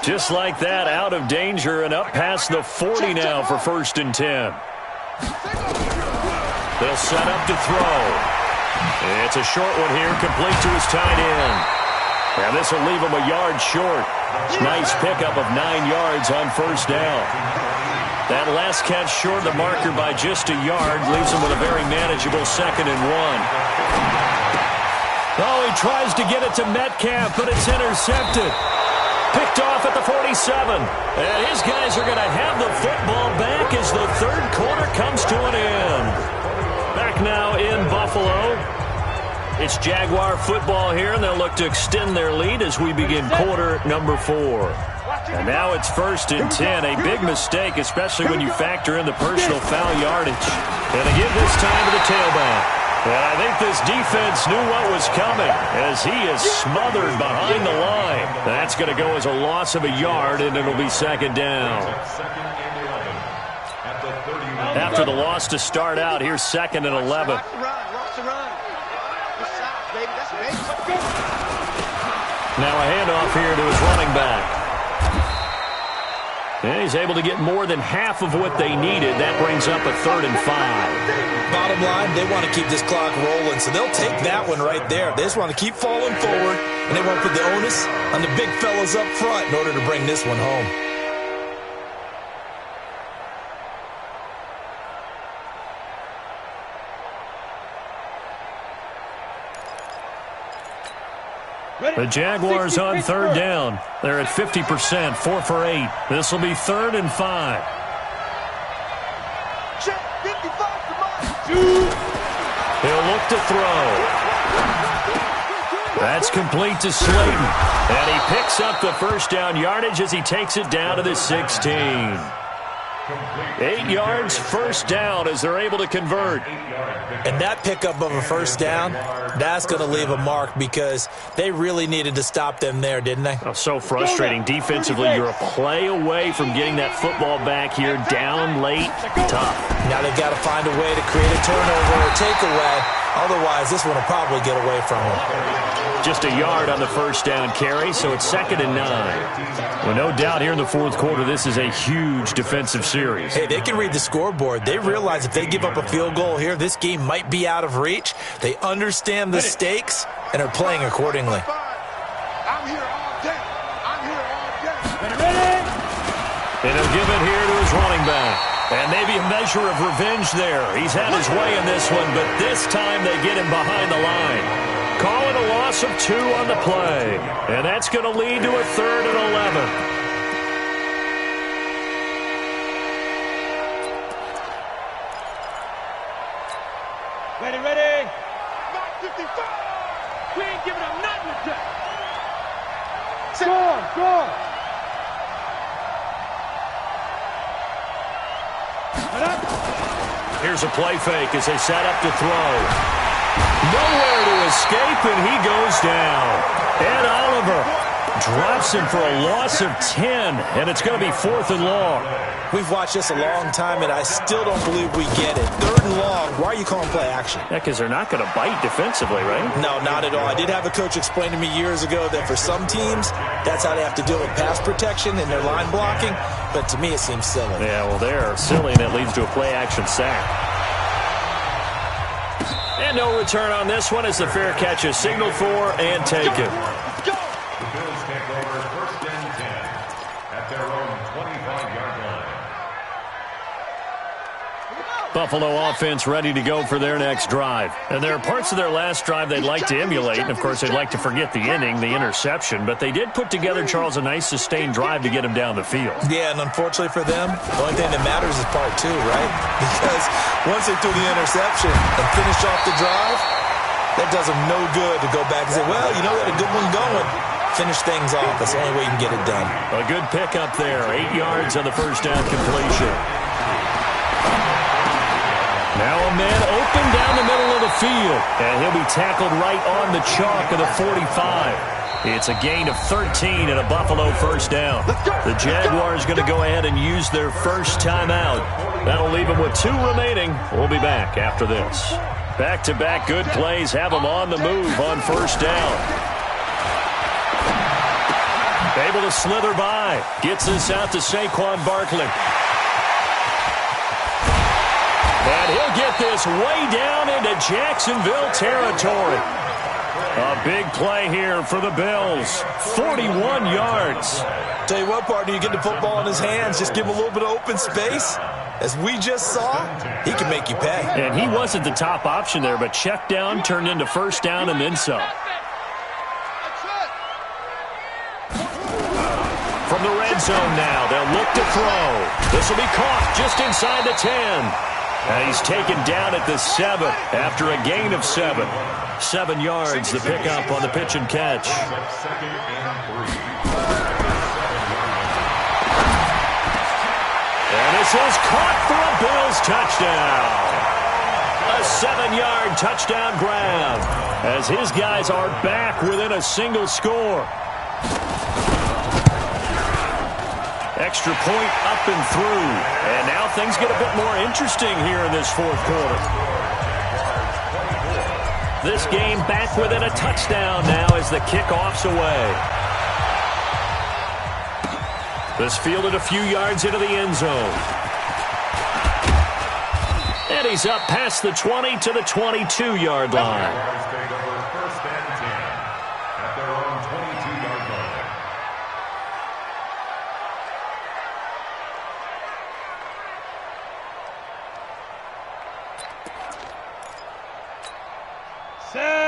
I: Just like that, out of danger and up past the 40 now for 1st and 10. They'll set up to throw. It's a short one here, complete to his tight end. And this will leave him a yard short. Nice pickup of 9 yards on first down. That last catch short of the marker by just a yard leaves him with a very manageable 2nd and 1. Oh, he tries to get it to Metcalf, but it's intercepted. Picked off at the 47. And his guys are going to have the football back as the 3rd quarter comes to an end. Back now in Buffalo. It's Jaguar football here, and they'll look to extend their lead as we begin quarter number 4. And now it's 1st and 10. A big mistake, especially when you factor in the personal foul yardage. And they give this time to the tailback. And I think this defense knew what was coming as he is smothered behind the line. That's going to go as a loss of a yard, and it'll be 2nd down. After the loss to start out, here's 2nd and 11. Now a handoff here to his running back. And he's able to get more than half of what they needed. That brings up a 3rd and 5.
L: Bottom line, they want to keep this clock rolling, so they'll take that one right there. They just want to keep falling forward, and they want to put the onus on the big fellas up front in order to bring this one home.
I: The Jaguars on 3rd down. They're at 50%, 4 for 8. This will be 3rd and 5. He'll look to throw. That's complete to Slayton. And he picks up the first down yardage as he takes it down to the 16. 8 yards, first down as they're able to convert.
L: And that pickup of a first down, that's going to leave a mark because they really needed to stop them there, didn't they?
I: Oh, so frustrating. Defensively, you're a play away from getting that football back here down late. Tough.
L: Now they've got to find a way to create a turnover or takeaway. Otherwise, this one will probably get away from them.
I: Just a yard on the first down carry, so it's 2nd and 9. Well, no doubt here in the 4th quarter, this is a huge defensive series.
L: Hey, they can read the scoreboard. They realize if they give up a field goal here, this game might be out of reach. They understand the stakes and are playing accordingly.
J: I'm here all day. I'm here all day.
I: And he'll give it here to his running back. And maybe a measure of revenge there. He's had his way in this one, but this time they get him behind the line. Call it a loss of 2 on the play. And that's going to lead to a 3rd and 11.
J: Ready. 55. We ain't giving up nothing today. Score.
I: Here's a play fake as they set up to throw. Nowhere to escape, and he goes down. Ed Oliver drops him for a loss of 10, and it's going to be 4th and long.
L: We've watched this a long time, and I still don't believe we get it. 3rd and long, why are you calling play action?
I: Yeah, because they're not going to bite defensively, right?
L: No, not at all. I did have a coach explain to me years ago that for some teams, that's how they have to deal with pass protection and their line blocking, but to me it seems silly.
I: Yeah, well, they're silly, and it leads to a play action sack. And no return on this one as the fair catch is signaled for and taken.
K: The Bills take over 1st and 10 at their own 25-yard line.
I: Buffalo offense ready to go for their next drive. And there are parts of their last drive they'd like to emulate. And, of course, they'd like to forget the ending, the interception. But they did put together, Charles, a nice sustained drive to get him down the field.
L: Yeah, and unfortunately for them, the only thing that matters is part 2, right? Because once they threw the interception and finished off the drive, that does them no good to go back and say, well, you know, we had a good one going. Finish things off. That's the only way you can get it done.
I: A good pickup there. 8 yards on the first down completion. Now a man open down the middle of the field, and he'll be tackled right on the chalk of the 45. It's a gain of 13 and a Buffalo first down. The Jaguars going to go ahead and use their first timeout. That'll leave them with 2 remaining. We'll be back after this. Back-to-back good plays have them on the move on first down. Able to slither by. Gets this out to Saquon Barkley. And he'll get this way down into Jacksonville territory. A big play here for the Bills. 41 yards.
L: Tell you what, partner, you get the football in his hands, just give him a little bit of open space. As we just saw, he can make you pay.
I: And he wasn't the top option there, but check down turned into first down and then some. From the red zone now, they'll look to throw. This will be caught just inside the 10. And he's taken down at the 7 after a gain of 7. 7 yards, the pickup on the pitch and catch. And this is caught for a Bills touchdown. A 7-yard touchdown grab as his guys are back within a single score. Extra point up and through. And now things get a bit more interesting here in this 4th quarter. This game back within a touchdown now as the kickoff's away. This fielded a few yards into the end zone. And he's up past the 20 to the 22-yard line.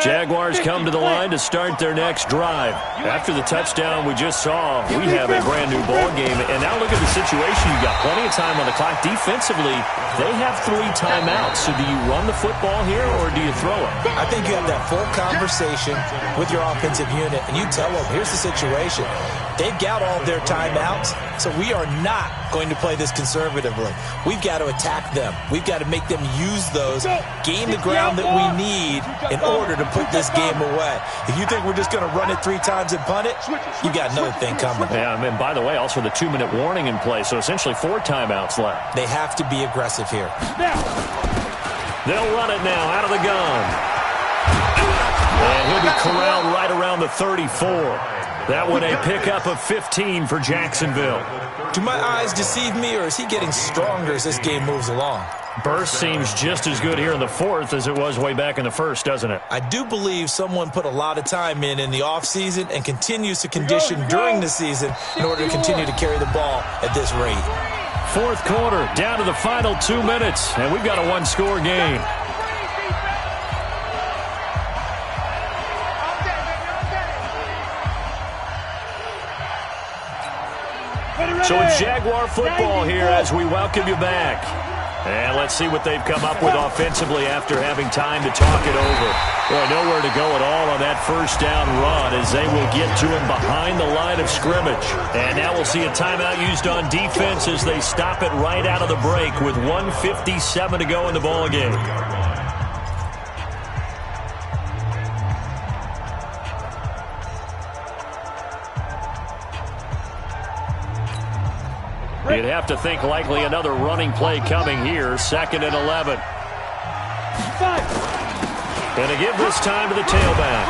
I: Jaguars come to the line to start their next drive. After the touchdown we just saw, we have a brand new ball game. And now look at the situation. You've got plenty of time on the clock. Defensively, they have 3 timeouts. So do you run the football here or do you throw it?
L: I think you have that full conversation with your offensive unit, and you tell them, here's the situation. They've got all their timeouts, so we are not going to play this conservatively. We've got to attack them. We've got to make them use those, gain the ground that we need in order to put this game away. If you think we're just going to run it 3 times and punt it, you got another thing coming.
I: Yeah, and by the way, also the 2-minute warning in play, so essentially 4 timeouts left.
L: They have to be aggressive here.
I: They'll run it now out of the gun. And he'll be corralled right around the 34. That one a pickup of 15 for Jacksonville.
L: Do my eyes deceive me, or is he getting stronger as this game moves along?
I: Burst seems just as good here in the 4th as it was way back in the 1st, doesn't it?
L: I do believe someone put a lot of time in the offseason and continues to condition during the season in order to continue to carry the ball at this rate.
I: 4th quarter, down to the final 2 minutes, and we've got a 1-score game. So it's Jaguar football here as we welcome you back. And let's see what they've come up with offensively after having time to talk it over. Boy, nowhere to go at all on that first down run as they will get to him behind the line of scrimmage. And now we'll see a timeout used on defense as they stop it right out of the break with 1:57 to go in the ball game. You'd have to think likely another running play coming here. 2nd and 11. Going to give this time to the tailback.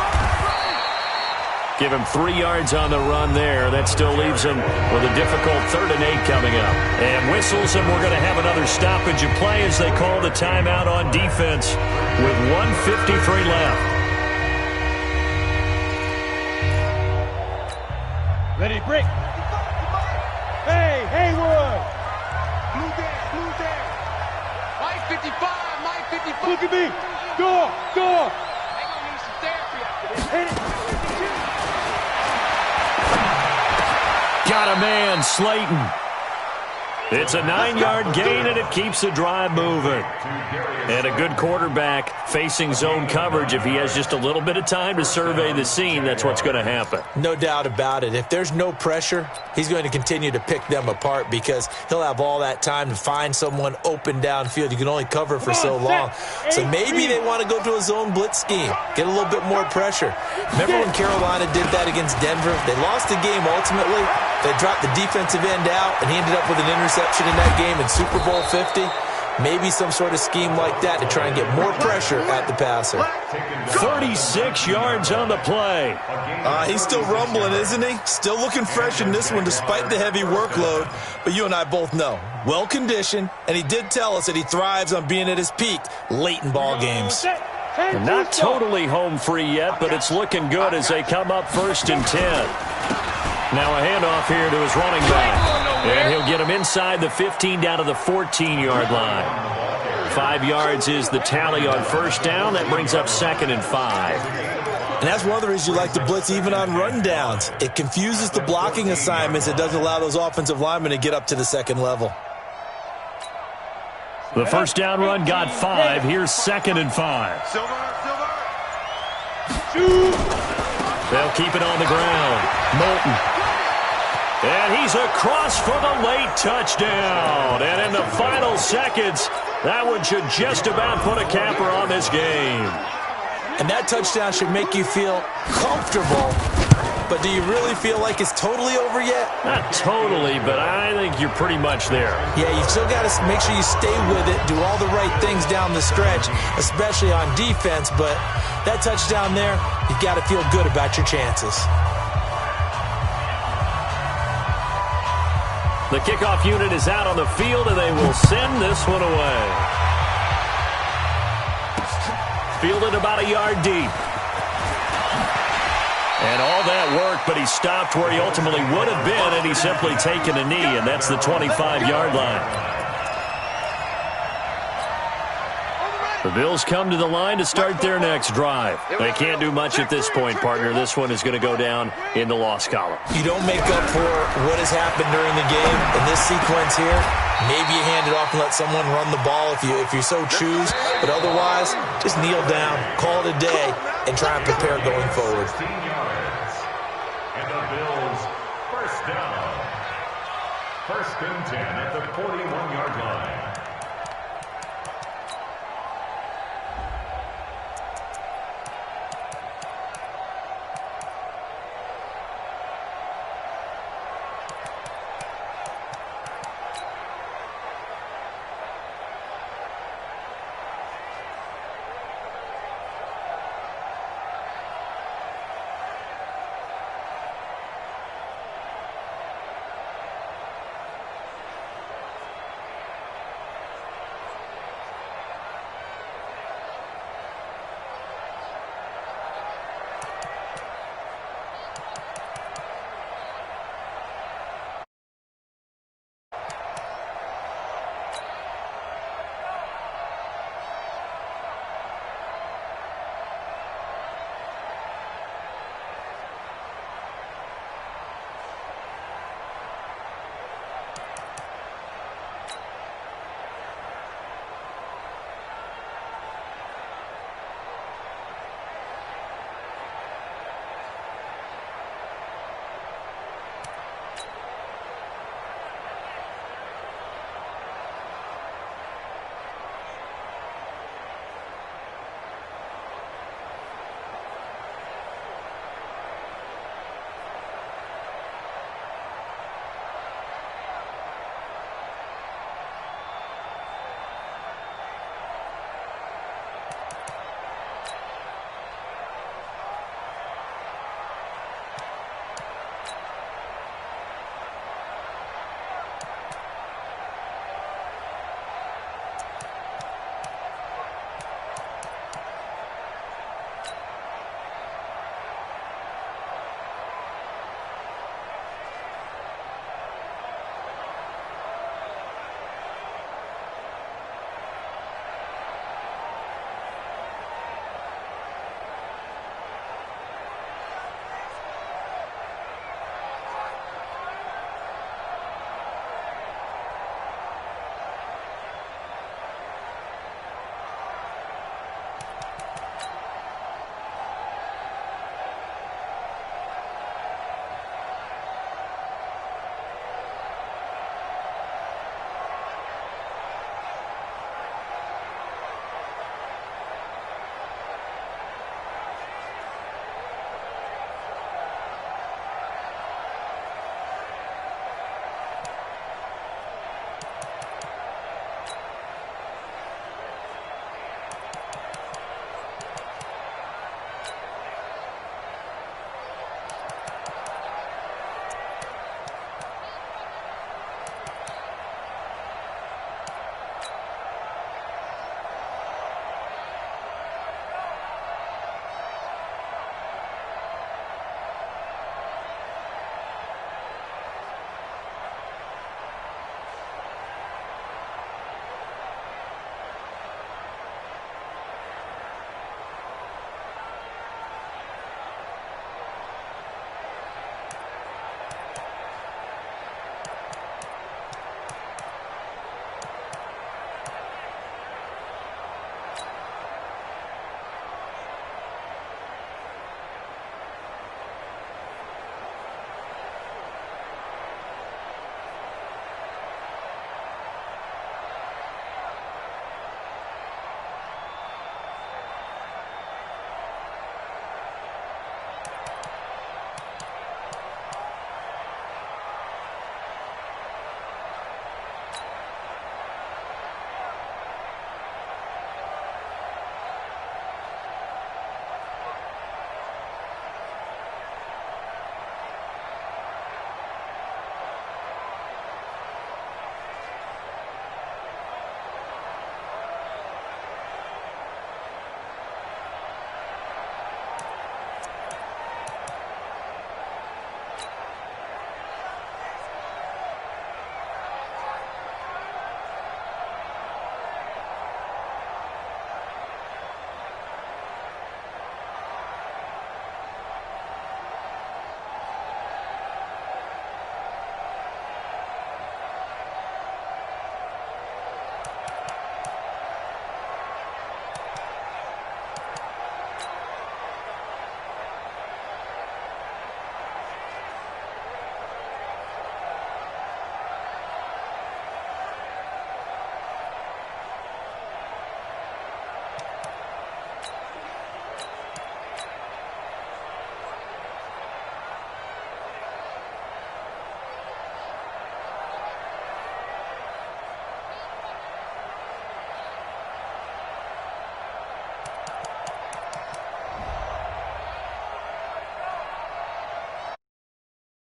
I: Give him 3 yards on the run there. That still leaves him with a difficult 3rd and 8 coming up. And whistles, and we're going to have another stoppage of play as they call the timeout on defense with 1:53 left.
J: Ready, break. Hey, Haywood. Blue there. Mike 55, Mike 55. Look at me. Door. They're going to need some therapy after this. Hit it.
I: Got a man, Slayton. It's a 9-yard gain, and it keeps the drive moving. And a good quarterback facing zone coverage. If he has just a little bit of time to survey the scene, that's what's going to happen.
L: No doubt about it. If there's no pressure, he's going to continue to pick them apart because he'll have all that time to find someone open downfield. You can only cover for so long. So maybe they want to go to a zone blitz scheme, get a little bit more pressure. Remember when Carolina did that against Denver? They lost the game ultimately. They dropped the defensive end out, and he ended up with an interception in that game in Super Bowl 50. Maybe some sort of scheme like that to try and get more pressure at the passer.
I: 36 yards on the play.
L: He's still rumbling, isn't he? Still looking fresh in this one despite the heavy workload. But you and I both know, well-conditioned, and he did tell us that he thrives on being at his peak late in ball games.
I: Not totally home free yet, but it's looking good as they come up 1st and 10. Now a handoff here to his running back. And he'll get him inside the 15 down to the 14-yard line. 5 yards is the tally on 1st down. That brings up 2nd and 5.
L: And that's one of the reasons you like to blitz even on rundowns. It confuses the blocking assignments. It doesn't allow those offensive linemen to get up to the 2nd level.
I: The 1st down run got 5. Here's 2nd and 5. They'll keep it on the ground. Moulton. And he's across for the late touchdown. And in the final seconds, that one should just about put a capper on this game.
L: And that touchdown should make you feel comfortable. But do you really feel like it's totally over yet?
I: Not totally, but I think you're pretty much there.
L: Yeah, you still got to make sure you stay with it, do all the right things down the stretch, especially on defense. But that touchdown there, you've got to feel good about your chances.
I: The kickoff unit is out on the field, and they will send this one away. Fielded about a yard deep. And all that work, but he stopped where he ultimately would have been, and he's simply taken a knee, and that's the 25-yard line. The Bills come to the line to start their next drive. They can't do much at this point, partner. This one is going to go down in the loss column.
L: You don't make up for what has happened during the game in this sequence here. Maybe you hand it off and let someone run the ball if you so choose. But otherwise, just kneel down, call it a day, and try and prepare going forward.
K: 16 yards. And the Bills, 1st down. 1st and 10 at the 41-yard line.